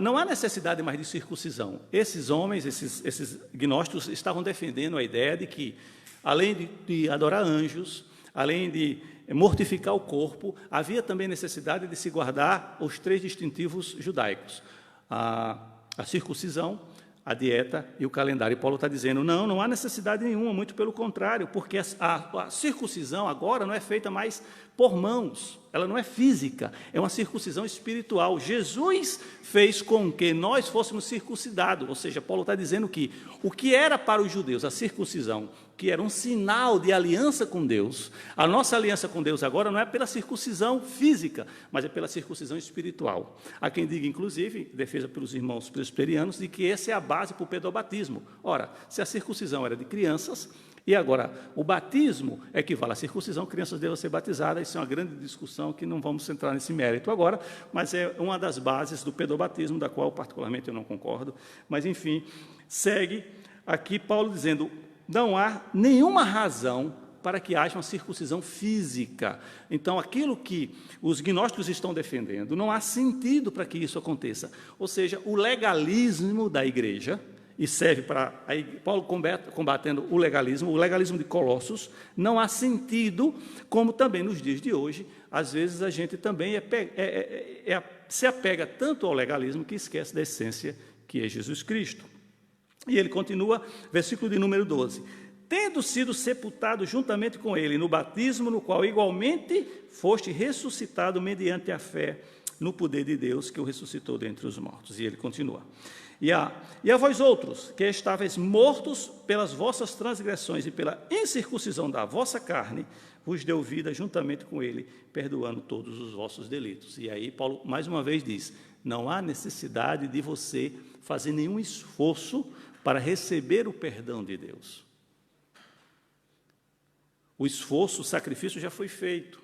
não há necessidade mais de circuncisão. Esses homens, esses gnósticos, estavam defendendo a ideia de que, além de adorar anjos, além de mortificar o corpo, havia também necessidade de se guardar os 3 distintivos judaicos: a circuncisão, a dieta e o calendário. E Paulo está dizendo, não há necessidade nenhuma, muito pelo contrário, porque a circuncisão agora não é feita mais por mãos, ela não é física, é uma circuncisão espiritual. Jesus fez com que nós fôssemos circuncidados, ou seja, Paulo está dizendo que o que era para os judeus a circuncisão, que era um sinal de aliança com Deus, a nossa aliança com Deus agora não é pela circuncisão física, mas é pela circuncisão espiritual. Há quem diga, inclusive, defesa pelos irmãos presbiterianos, de que essa é a base para o pedobatismo. Ora, se a circuncisão era de crianças, e agora, o batismo equivale à circuncisão, crianças devem ser batizadas, isso é uma grande discussão que não vamos entrar nesse mérito agora, mas é uma das bases do pedobatismo, da qual particularmente eu não concordo, mas enfim, segue aqui Paulo dizendo, não há nenhuma razão para que haja uma circuncisão física. Então, aquilo que os gnósticos estão defendendo, não há sentido para que isso aconteça. Ou seja, o legalismo da igreja, e serve para Paulo combatendo o legalismo de Colossos, não há sentido, como também nos dias de hoje, às vezes a gente também se apega tanto ao legalismo que esquece da essência que é Jesus Cristo. E ele continua, versículo de número 12, tendo sido sepultado juntamente com ele no batismo, no qual igualmente foste ressuscitado mediante a fé no poder de Deus que o ressuscitou dentre os mortos. E ele continua. E a vós outros, que estáveis mortos pelas vossas transgressões e pela incircuncisão da vossa carne, vos deu vida juntamente com ele, perdoando todos os vossos delitos. E aí Paulo, mais uma vez, diz, não há necessidade de você fazer nenhum esforço para receber o perdão de Deus. O esforço, o sacrifício já foi feito.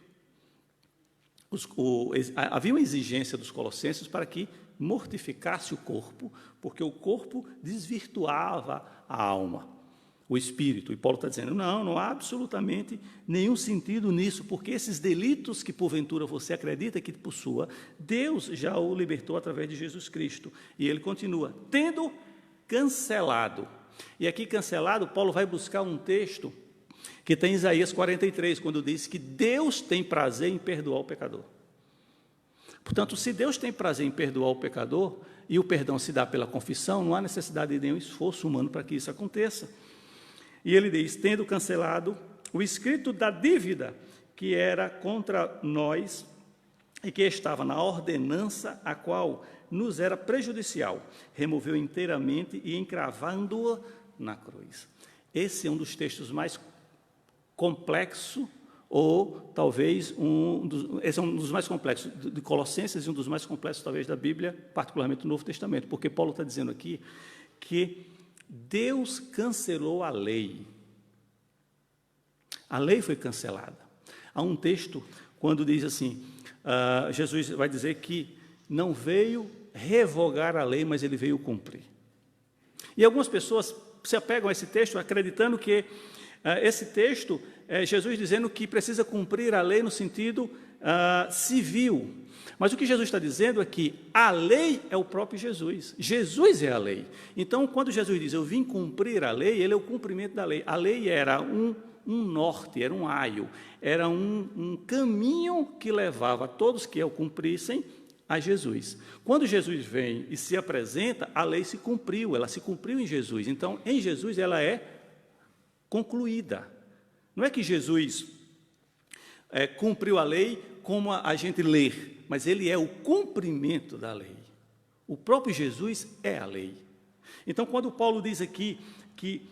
Havia uma exigência dos colossenses para que mortificasse o corpo, porque o corpo desvirtuava a alma, o espírito. E Paulo está dizendo, não há absolutamente nenhum sentido nisso, porque esses delitos que porventura você acredita que possua, Deus já o libertou através de Jesus Cristo. E ele continua, tendo cancelado. E aqui cancelado, Paulo vai buscar um texto que tem Isaías 43, quando diz que Deus tem prazer em perdoar o pecador. Portanto, se Deus tem prazer em perdoar o pecador, e o perdão se dá pela confissão, não há necessidade de nenhum esforço humano para que isso aconteça. E ele diz, tendo cancelado o escrito da dívida que era contra nós e que estava na ordenança, a qual nos era prejudicial, removeu inteiramente e encravando-a na cruz. Esse é um dos textos mais complexos, ou talvez esse é um dos mais complexos de Colossenses e um dos mais complexos talvez da Bíblia, particularmente do Novo Testamento, porque Paulo está dizendo aqui que Deus cancelou a lei. A lei foi cancelada. Há um texto quando diz assim, Jesus vai dizer que não veio revogar a lei, mas ele veio cumprir. E algumas pessoas se apegam a esse texto acreditando que esse texto é Jesus dizendo que precisa cumprir a lei no sentido civil. Mas o que Jesus está dizendo é que a lei é o próprio Jesus. Jesus é a lei. Então, quando Jesus diz, eu vim cumprir a lei, ele é o cumprimento da lei. A lei era um norte, era um aio, era um caminho que levava todos que o cumprissem a Jesus. Quando Jesus vem e se apresenta, a lei se cumpriu, ela se cumpriu em Jesus. Então, em Jesus, ela é concluída. Não é que Jesus cumpriu a lei como a gente lê, mas ele é o cumprimento da lei. O próprio Jesus é a lei. Então, quando Paulo diz aqui que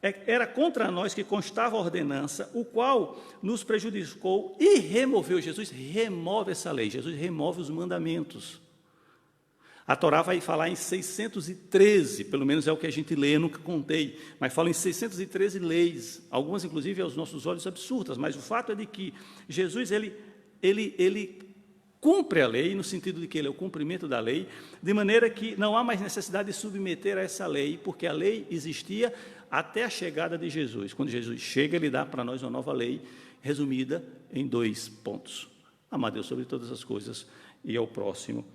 era contra nós que constava a ordenança, o qual nos prejudicou e removeu. Jesus remove essa lei, Jesus remove os mandamentos. A Torá vai falar em 613, pelo menos é o que a gente lê, eu nunca contei, mas fala em 613 leis, algumas inclusive aos nossos olhos absurdas, mas o fato é de que Jesus, ele cumpre a lei, no sentido de que ele é o cumprimento da lei, de maneira que não há mais necessidade de submeter a essa lei, porque a lei existia até a chegada de Jesus. Quando Jesus chega, ele dá para nós uma nova lei, resumida em 2 pontos. Amar a Deus sobre todas as coisas e ao próximo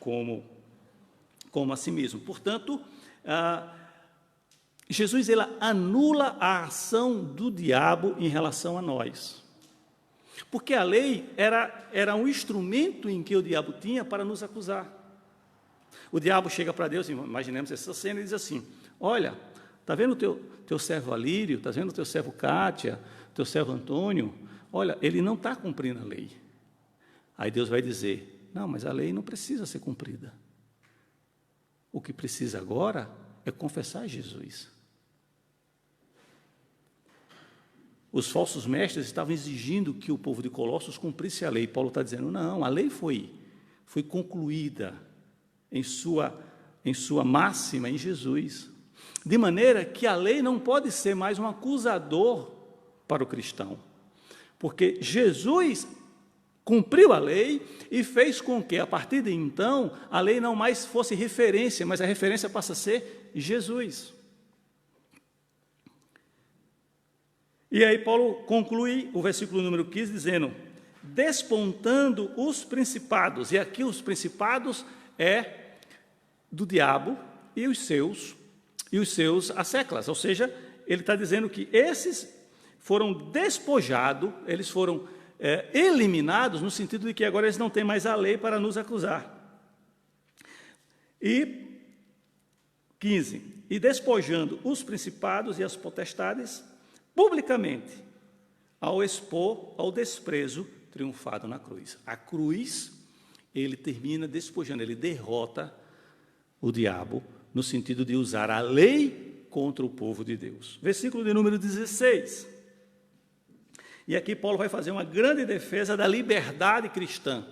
como a si mesmo. Portanto, Jesus ele anula a ação do diabo em relação a nós. Porque a lei era um instrumento em que o diabo tinha para nos acusar. O diabo chega para Deus, imaginemos essa cena, e diz assim, olha, está vendo o teu servo Alírio, está vendo o teu servo Cátia, teu servo Antônio? Olha, ele não está cumprindo a lei. Aí Deus vai dizer, não, mas a lei não precisa ser cumprida. O que precisa agora é confessar Jesus. Os falsos mestres estavam exigindo que o povo de Colossos cumprisse a lei. Paulo está dizendo, não, a lei foi concluída em sua máxima em Jesus. De maneira que a lei não pode ser mais um acusador para o cristão. Porque Jesus cumpriu a lei e fez com que, a partir de então, a lei não mais fosse referência, mas a referência passa a ser Jesus. E aí Paulo conclui o versículo número 15 dizendo, despontando os principados, e aqui os principados é do diabo e os seus asseclas, ou seja, ele está dizendo que esses foram despojados, eles foram eliminados, no sentido de que agora eles não têm mais a lei para nos acusar. E 15, e despojando os principados e as potestades, publicamente, ao expor ao desprezo triunfado na cruz. A cruz, ele termina despojando, ele derrota o diabo, no sentido de usar a lei contra o povo de Deus. Versículo de número 16. E aqui Paulo vai fazer uma grande defesa da liberdade cristã.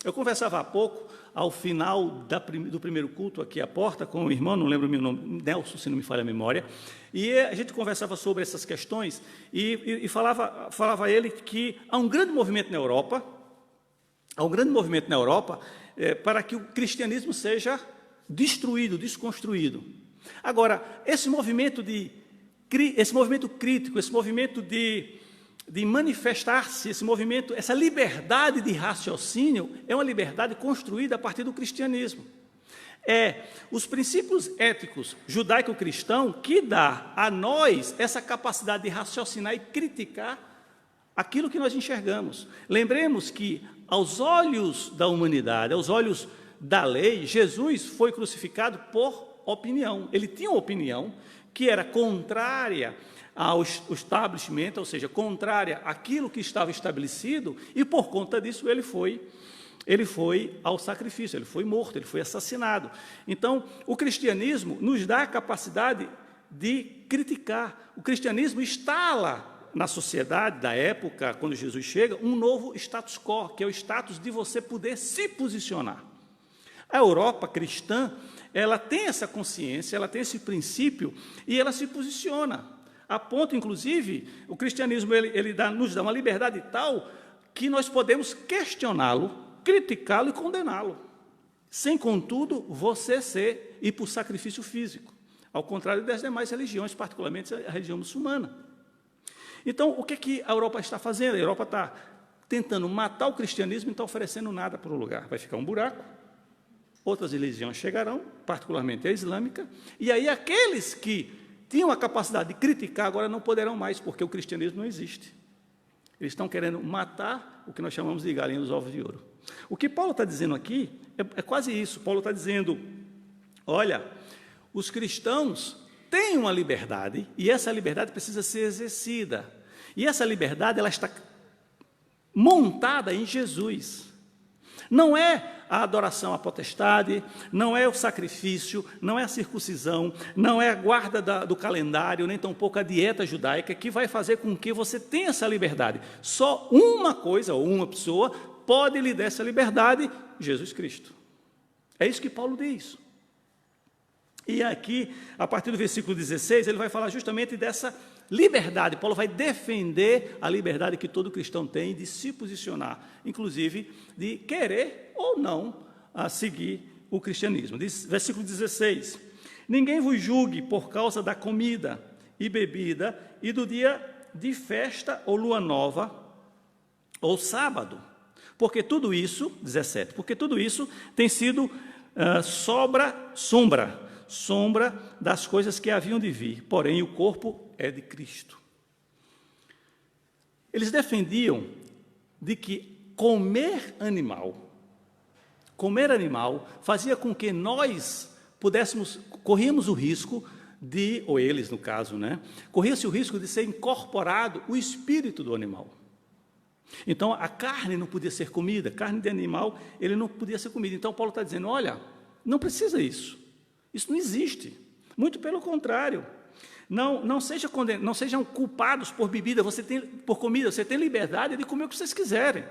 Eu conversava há pouco, ao final do primeiro culto aqui à porta, com o irmão, não lembro o meu nome, Nelson, se não me falha a memória, e a gente conversava sobre essas questões, e falava a ele que há um grande movimento na Europa, para que o cristianismo seja destruído, desconstruído. Agora, esse movimento crítico, esse movimento de manifestar-se, esse movimento, essa liberdade de raciocínio, é uma liberdade construída a partir do cristianismo. É os princípios éticos judaico-cristão que dá a nós essa capacidade de raciocinar e criticar aquilo que nós enxergamos. Lembremos que, aos olhos da humanidade, aos olhos da lei, Jesus foi crucificado por opinião. Ele tinha uma opinião que era contrária ao establishment, ou seja, contrária àquilo que estava estabelecido, e por conta disso ele foi ao sacrifício, ele foi morto, ele foi assassinado. Então, o cristianismo nos dá a capacidade de criticar. O cristianismo instala na sociedade da época, quando Jesus chega, um novo status quo, que é o status de você poder se posicionar. A Europa cristã, ela tem essa consciência, ela tem esse princípio, e ela se posiciona. A ponto, inclusive, o cristianismo nos dá uma liberdade tal que nós podemos questioná-lo, criticá-lo e condená-lo, sem, contudo, você ir por sacrifício físico, ao contrário das demais religiões, particularmente a religião muçulmana. Então, o que a Europa está fazendo? A Europa está tentando matar o cristianismo e não está oferecendo nada para o lugar. Vai ficar um buraco, outras religiões chegarão, particularmente a islâmica, e aí aqueles que tinham a capacidade de criticar agora não poderão mais, porque o cristianismo não existe. Eles estão querendo matar o que nós chamamos de galinha dos ovos de ouro. O que Paulo está dizendo aqui é quase isso. Paulo está dizendo, olha, os cristãos têm uma liberdade, e essa liberdade precisa ser exercida. E essa liberdade, ela está montada em Jesus. Não é a adoração à potestade, não é o sacrifício, não é a circuncisão, não é a guarda do calendário, nem tampouco a dieta judaica que vai fazer com que você tenha essa liberdade. Só uma coisa, ou uma pessoa, pode lhe dar essa liberdade: Jesus Cristo. É isso que Paulo diz. E aqui, a partir do versículo 16, ele vai falar justamente dessa liberdade. Paulo vai defender a liberdade que todo cristão tem de se posicionar, inclusive de querer ou não seguir o cristianismo. Diz, versículo 16: ninguém vos julgue por causa da comida e bebida e do dia de festa ou lua nova ou sábado, porque tudo isso, 17, porque tudo isso tem sido sombra das coisas que haviam de vir, porém o corpo é de Cristo. Eles defendiam de que comer animal fazia com que nós corríamos o risco de, ou eles no caso, corria-se o risco de ser incorporado o espírito do animal. Então a carne não podia ser comida, carne de animal, ele não podia ser comida. Então Paulo está dizendo, olha, não precisa isso. Isso não existe. Muito pelo contrário. Não sejam culpados por bebida, por comida, você tem liberdade de comer o que vocês quiserem.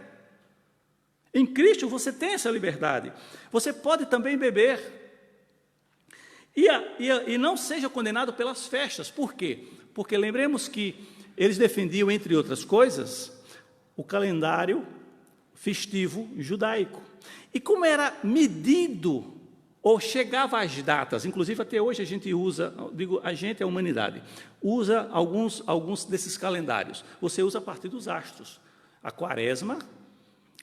Em Cristo você tem essa liberdade. Você pode também beber. E não seja condenado pelas festas. Por quê? Porque lembremos que eles defendiam, entre outras coisas, o calendário festivo judaico. E como era medido ou chegava às datas, inclusive até hoje a gente usa, a humanidade, usa alguns desses calendários. Você usa a partir dos astros. A quaresma,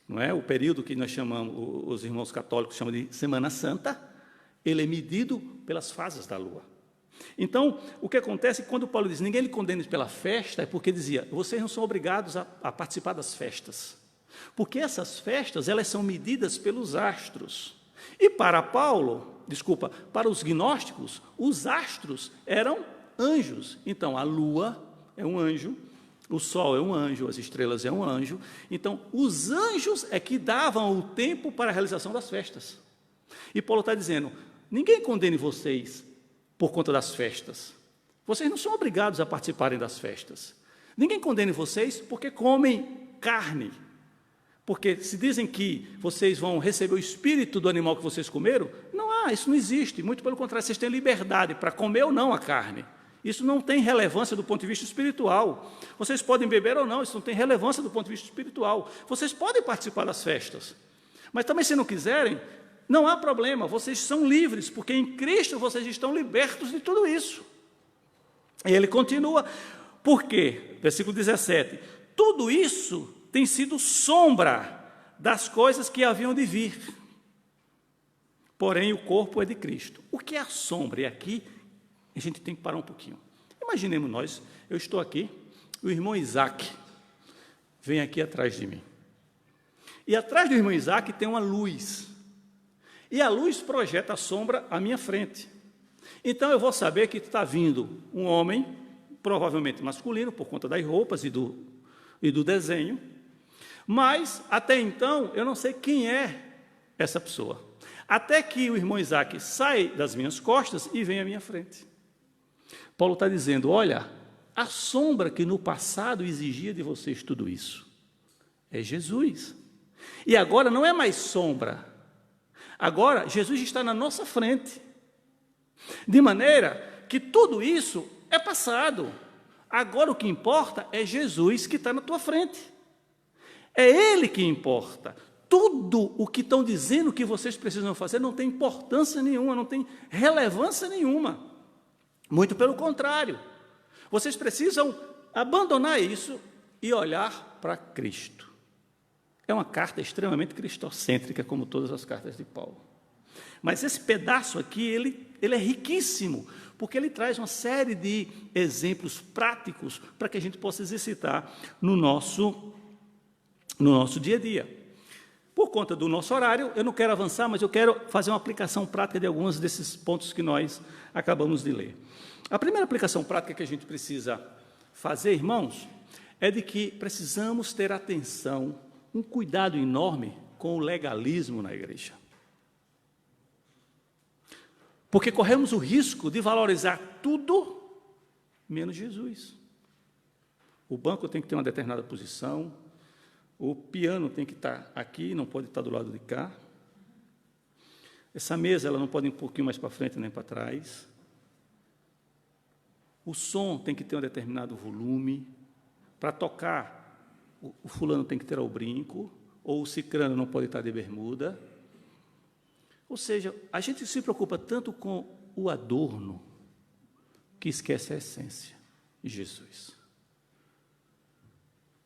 não é? O período que nós chamamos, os irmãos católicos chamam de Semana Santa, ele é medido pelas fases da lua. Então, o que acontece quando Paulo diz, ninguém lhe condena pela festa, é porque dizia, vocês não são obrigados a participar das festas. Porque essas festas, elas são medidas pelos astros. E para para os gnósticos, os astros eram anjos. Então, a lua é um anjo, o sol é um anjo, as estrelas é um anjo. Então, os anjos é que davam o tempo para a realização das festas. E Paulo está dizendo, ninguém condene vocês por conta das festas. Vocês não são obrigados a participarem das festas. Ninguém condene vocês porque comem carne. Porque se dizem que vocês vão receber o espírito do animal que vocês comeram, isso não existe. Muito pelo contrário, vocês têm liberdade para comer ou não a carne. Isso não tem relevância do ponto de vista espiritual. Vocês podem beber ou não, isso não tem relevância do ponto de vista espiritual. Vocês podem participar das festas. Mas também, se não quiserem, não há problema, vocês são livres, porque em Cristo vocês estão libertos de tudo isso. E ele continua, por quê? Versículo 17, tudo isso tem sido sombra das coisas que haviam de vir. Porém, o corpo é de Cristo. O que é a sombra? E aqui a gente tem que parar um pouquinho. Imaginemos nós, eu estou aqui, o irmão Isaac vem aqui atrás de mim. E atrás do irmão Isaac tem uma luz. E a luz projeta a sombra à minha frente. Então eu vou saber que está vindo um homem provavelmente masculino, por conta das roupas e do desenho, mas, até então, eu não sei quem é essa pessoa. Até que o irmão Isaac sai das minhas costas e vem à minha frente. Paulo está dizendo, olha, a sombra que no passado exigia de vocês tudo isso é Jesus. E agora não é mais sombra. Agora, Jesus está na nossa frente. De maneira que tudo isso é passado. Agora o que importa é Jesus que está na tua frente. É Ele que importa. Tudo o que estão dizendo que vocês precisam fazer não tem importância nenhuma, não tem relevância nenhuma. Muito pelo contrário. Vocês precisam abandonar isso e olhar para Cristo. É uma carta extremamente cristocêntrica, como todas as cartas de Paulo. Mas esse pedaço aqui, ele é riquíssimo, porque ele traz uma série de exemplos práticos para que a gente possa exercitar no nosso dia a dia. Por conta do nosso horário, eu não quero avançar, mas eu quero fazer uma aplicação prática de alguns desses pontos que nós acabamos de ler. A primeira aplicação prática que a gente precisa fazer, irmãos, é de que precisamos ter atenção, um cuidado enorme com o legalismo na igreja. Porque corremos o risco de valorizar tudo menos Jesus. O banco tem que ter uma determinada posição, o piano tem que estar aqui, não pode estar do lado de cá. Essa mesa ela não pode ir um pouquinho mais para frente nem para trás. O som tem que ter um determinado volume. Para tocar, o fulano tem que ter o brinco, ou o cicrano não pode estar de bermuda. Ou seja, a gente se preocupa tanto com o adorno que esquece a essência, Jesus.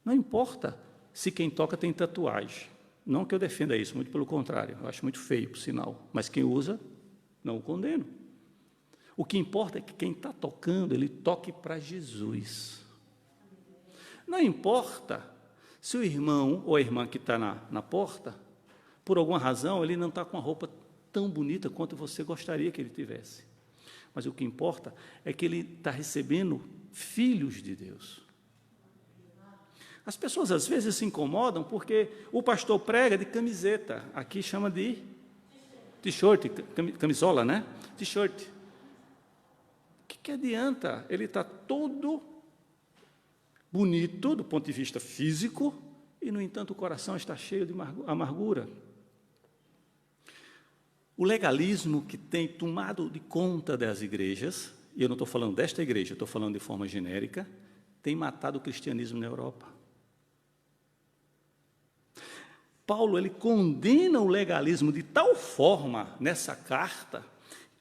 Não importa se quem toca tem tatuagem. Não que eu defenda isso, muito pelo contrário, eu acho muito feio, por sinal. Mas quem usa, não o condeno. O que importa é que quem está tocando, ele toque para Jesus. Não importa se o irmão ou a irmã que está na porta, por alguma razão, ele não está com a roupa tão bonita quanto você gostaria que ele tivesse. Mas o que importa é que ele está recebendo filhos de Deus. As pessoas, às vezes, se incomodam porque o pastor prega de camiseta. Aqui chama de t-shirt, camisola, né? T-shirt. O que adianta? Ele está todo bonito do ponto de vista físico e, no entanto, o coração está cheio de amargura. O legalismo que tem tomado de conta das igrejas, e eu não estou falando desta igreja, estou falando de forma genérica, tem matado o cristianismo na Europa. Paulo ele condena o legalismo de tal forma nessa carta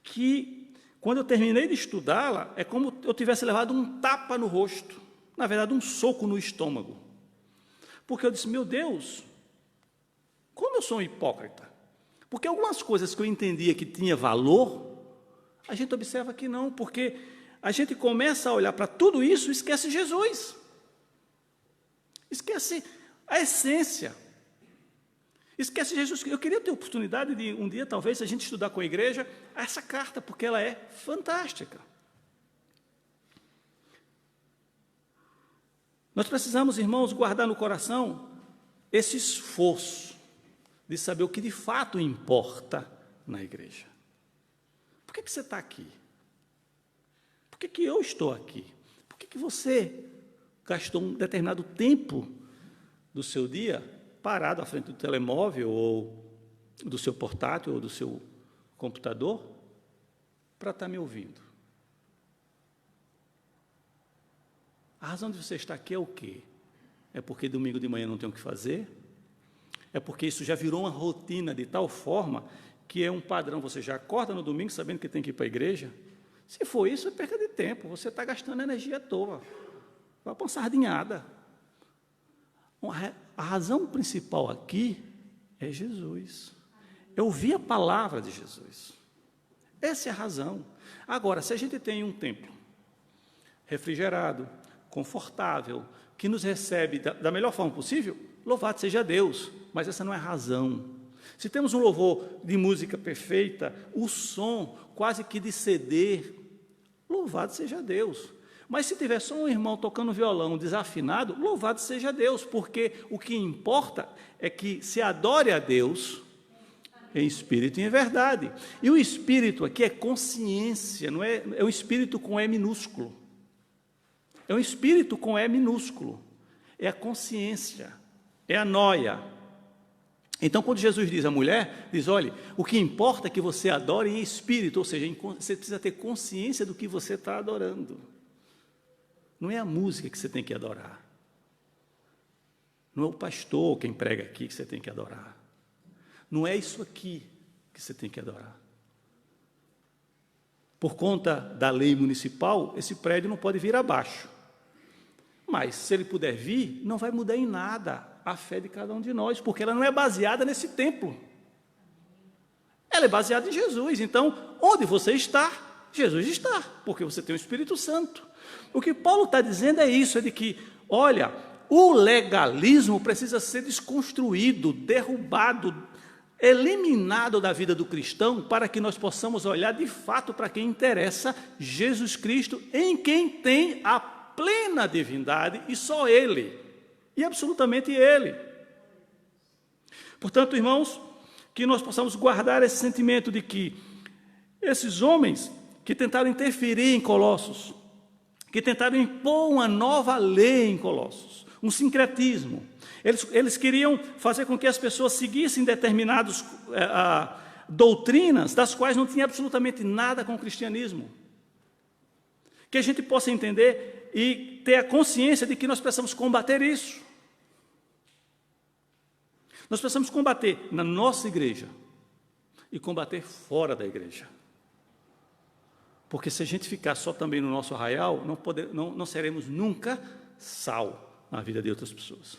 que, quando eu terminei de estudá-la, é como eu tivesse levado um tapa no rosto, na verdade, um soco no estômago. Porque eu disse, meu Deus, como eu sou um hipócrita? Porque algumas coisas que eu entendia que tinha valor, a gente observa que não, porque a gente começa a olhar para tudo isso e esquece Jesus. Esquece a essência. Esquece Jesus. Eu queria ter a oportunidade de, um dia, talvez, a gente estudar com a igreja essa carta, porque ela é fantástica. Nós precisamos, irmãos, guardar no coração esse esforço de saber o que de fato importa na igreja. Por que você está aqui? Por que eu estou aqui? Por que você gastou um determinado tempo do seu dia parado à frente do telemóvel ou do seu portátil ou do seu computador para estar me ouvindo? A razão de você estar aqui é o quê? É porque domingo de manhã não tem o que fazer? É porque isso já virou uma rotina de tal forma que é um padrão, você já acorda no domingo sabendo que tem que ir para a igreja? Se for isso, é perda de tempo, você está gastando energia à toa, vai para uma sardinhada. A razão principal aqui é Jesus. É ouvir a palavra de Jesus. Essa é a razão. Agora, se a gente tem um templo refrigerado, confortável, que nos recebe da melhor forma possível, louvado seja Deus, mas essa não é a razão. Se temos um louvor de música perfeita, o som quase que de CD, louvado seja Deus. Mas se tiver só um irmão tocando violão desafinado, louvado seja Deus, porque o que importa é que se adore a Deus em espírito e em verdade. E o espírito aqui é consciência, não é? É um espírito com E minúsculo. É um espírito com E minúsculo. É a consciência, é a noia. Então, quando Jesus diz à mulher, diz, olha, o que importa é que você adore em espírito, ou seja, você precisa ter consciência do que você está adorando. Não é a música que você tem que adorar. Não é o pastor quem prega aqui que você tem que adorar. Não é isso aqui que você tem que adorar. Por conta da lei municipal, esse prédio não pode vir abaixo. Mas, se ele puder vir, não vai mudar em nada a fé de cada um de nós, porque ela não é baseada nesse templo. Ela é baseada em Jesus. Então, onde você está, Jesus está, porque você tem o Espírito Santo. O que Paulo está dizendo é isso, é de que, olha, o legalismo precisa ser desconstruído, derrubado, eliminado da vida do cristão, para que nós possamos olhar de fato para quem interessa, Jesus Cristo, em quem tem a plena divindade e só Ele, e absolutamente Ele. Portanto, irmãos, que nós possamos guardar esse sentimento de que esses homens que tentaram interferir em Colossos, que tentaram impor uma nova lei em Colossos, um sincretismo, eles queriam fazer com que as pessoas seguissem determinadas doutrinas, das quais não tinha absolutamente nada com o cristianismo. Que a gente possa entender e ter a consciência de que nós precisamos combater isso. Nós precisamos combater na nossa igreja e combater fora da igreja. Porque se a gente ficar só também no nosso arraial, não seremos nunca sal na vida de outras pessoas.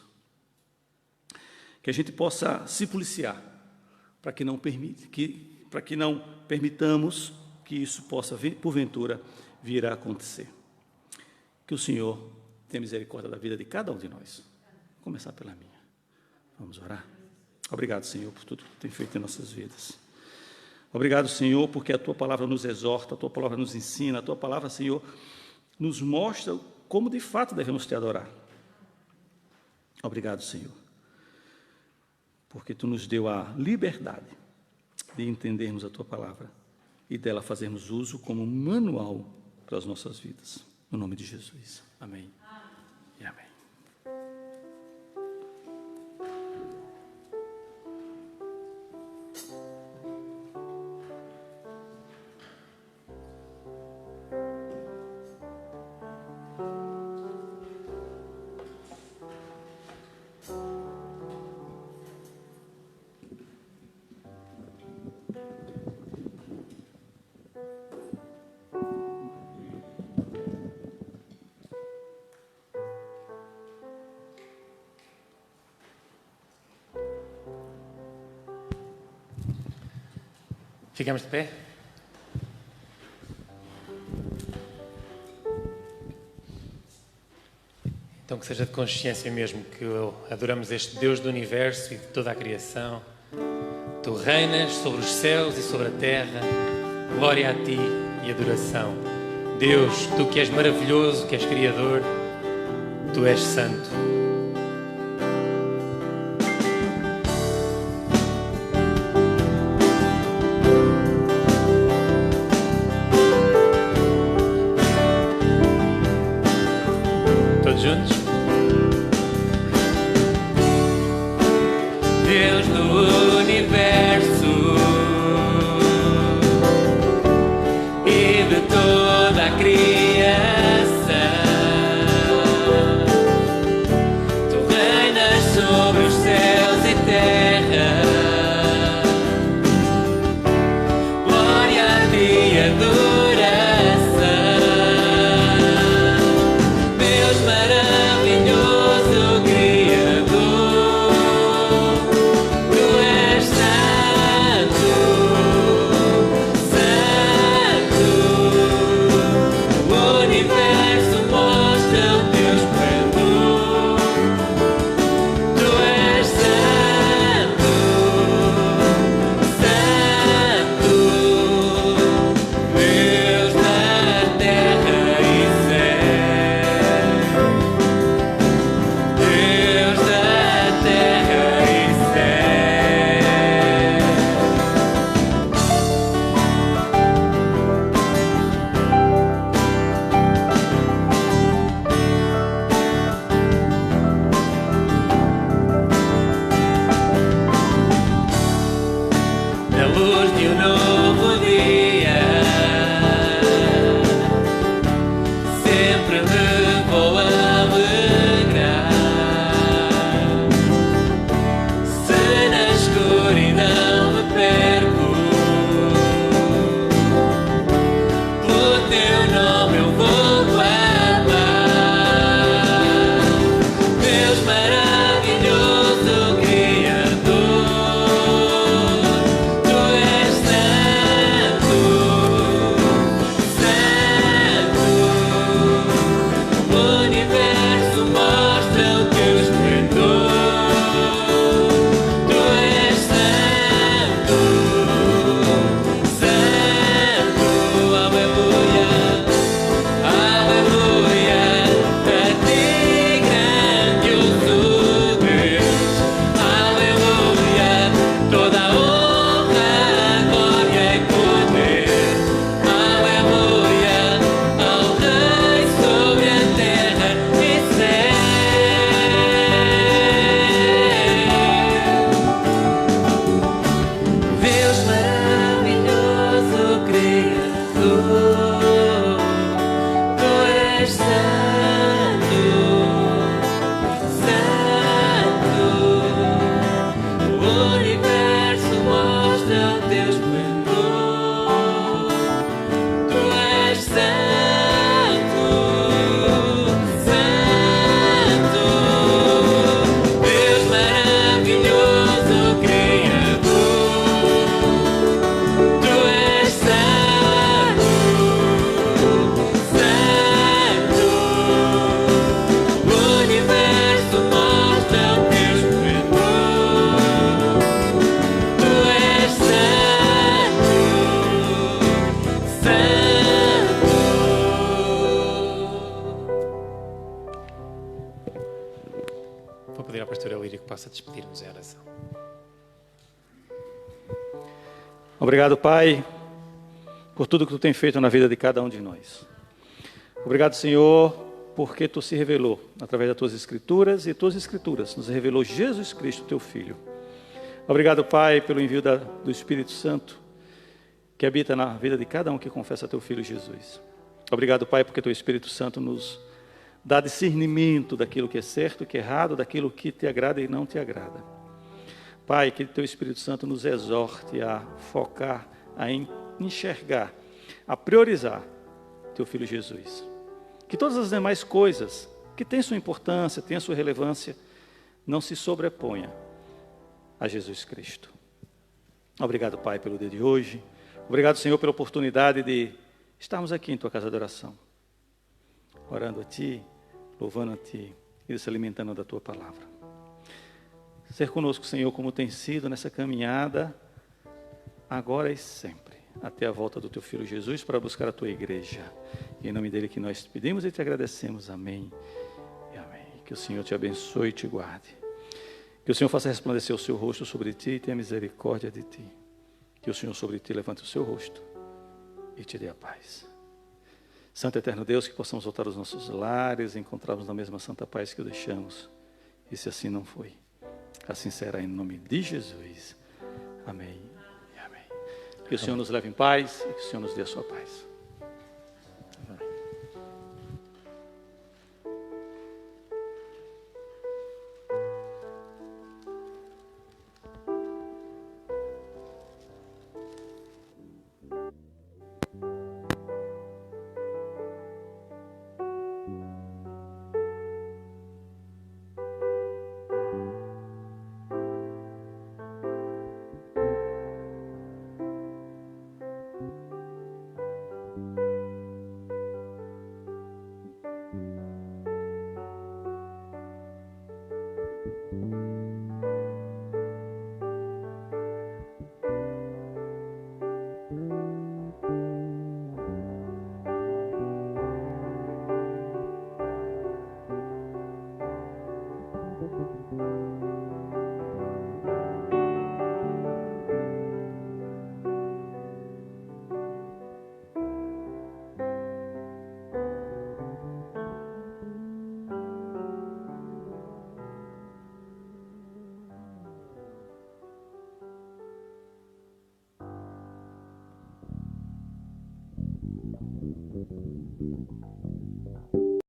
Que a gente possa se policiar para que não permitamos que isso possa, porventura, vir a acontecer. Que o Senhor tenha misericórdia da vida de cada um de nós. Vou começar pela minha. Vamos orar? Obrigado, Senhor, por tudo que tem feito em nossas vidas. Obrigado, Senhor, porque a Tua palavra nos exorta, a Tua palavra nos ensina, a Tua palavra, Senhor, nos mostra como de fato devemos Te adorar. Obrigado, Senhor, porque Tu nos deu a liberdade de entendermos a Tua palavra e dela fazermos uso como manual para as nossas vidas. No nome de Jesus. Amém. E amém. Ficamos de pé? Então que seja de consciência mesmo que adoramos este Deus do universo e de toda a criação. Tu reinas sobre os céus e sobre a terra. Glória a Ti e adoração. Deus, Tu que és maravilhoso, que és Criador, Tu és santo. Deus do universo e de toda a criação, na luz de um novo dia, sempre me vou alegrar. Se na escuridão me perco, pelo teu nome eu vou clamar. Deus maravilhoso, Criador, Tu és santo, santo. O universo mostra o teu esplendor. Tu és santo, santo. Aleluia, aleluia. A ti, grandioso Deus. Aleluia. Toda a honra, glória e poder. Aleluia. Ao Rei sobre a terra e céu. Deus maravilhoso, Criador, Tu és santo, santo. O universo mostra o teu esplendor. Tu és santo, santo. Deus maravilhoso, Criador, Tu és santo, santo. O universo mostra o teu esplendor. Tu és santo, santo. Vou pedir ao pastor Elírio que possa despedir-nos em oração. Obrigado, Pai, por tudo que Tu tem feito na vida de cada um de nós. Obrigado, Senhor, porque Tu se revelou através das Tuas Escrituras, e Tuas Escrituras nos revelou Jesus Cristo, Teu Filho. Obrigado, Pai, pelo envio do Espírito Santo, que habita na vida de cada um que confessa Teu Filho Jesus. Obrigado, Pai, porque Teu Espírito Santo nos dá discernimento daquilo que é certo e que é errado, daquilo que Te agrada e não Te agrada. Pai, que Teu Espírito Santo nos exorte a focar, a enxergar, a priorizar Teu Filho Jesus. Que todas as demais coisas que têm sua importância, têm a sua relevância, não se sobreponha a Jesus Cristo. Obrigado, Pai, pelo dia de hoje. Obrigado, Senhor, pela oportunidade de estarmos aqui em Tua casa de oração, orando a Ti, louvando a Ti e se alimentando da Tua palavra. Ser conosco, Senhor, como tem sido nessa caminhada, agora e sempre, até a volta do Teu Filho Jesus para buscar a Tua igreja. E em nome dEle que nós te pedimos e te agradecemos. Amém e amém. Que o Senhor te abençoe e te guarde. Que o Senhor faça resplandecer o seu rosto sobre ti e tenha misericórdia de ti. Que o Senhor sobre ti levante o seu rosto e te dê a paz. Santo Eterno Deus, que possamos voltar aos nossos lares e encontrarmos na mesma santa paz que o deixamos. E se assim não foi, assim será em nome de Jesus. Amém e amém. Que o Senhor nos leve em paz e que o Senhor nos dê a sua paz. Thank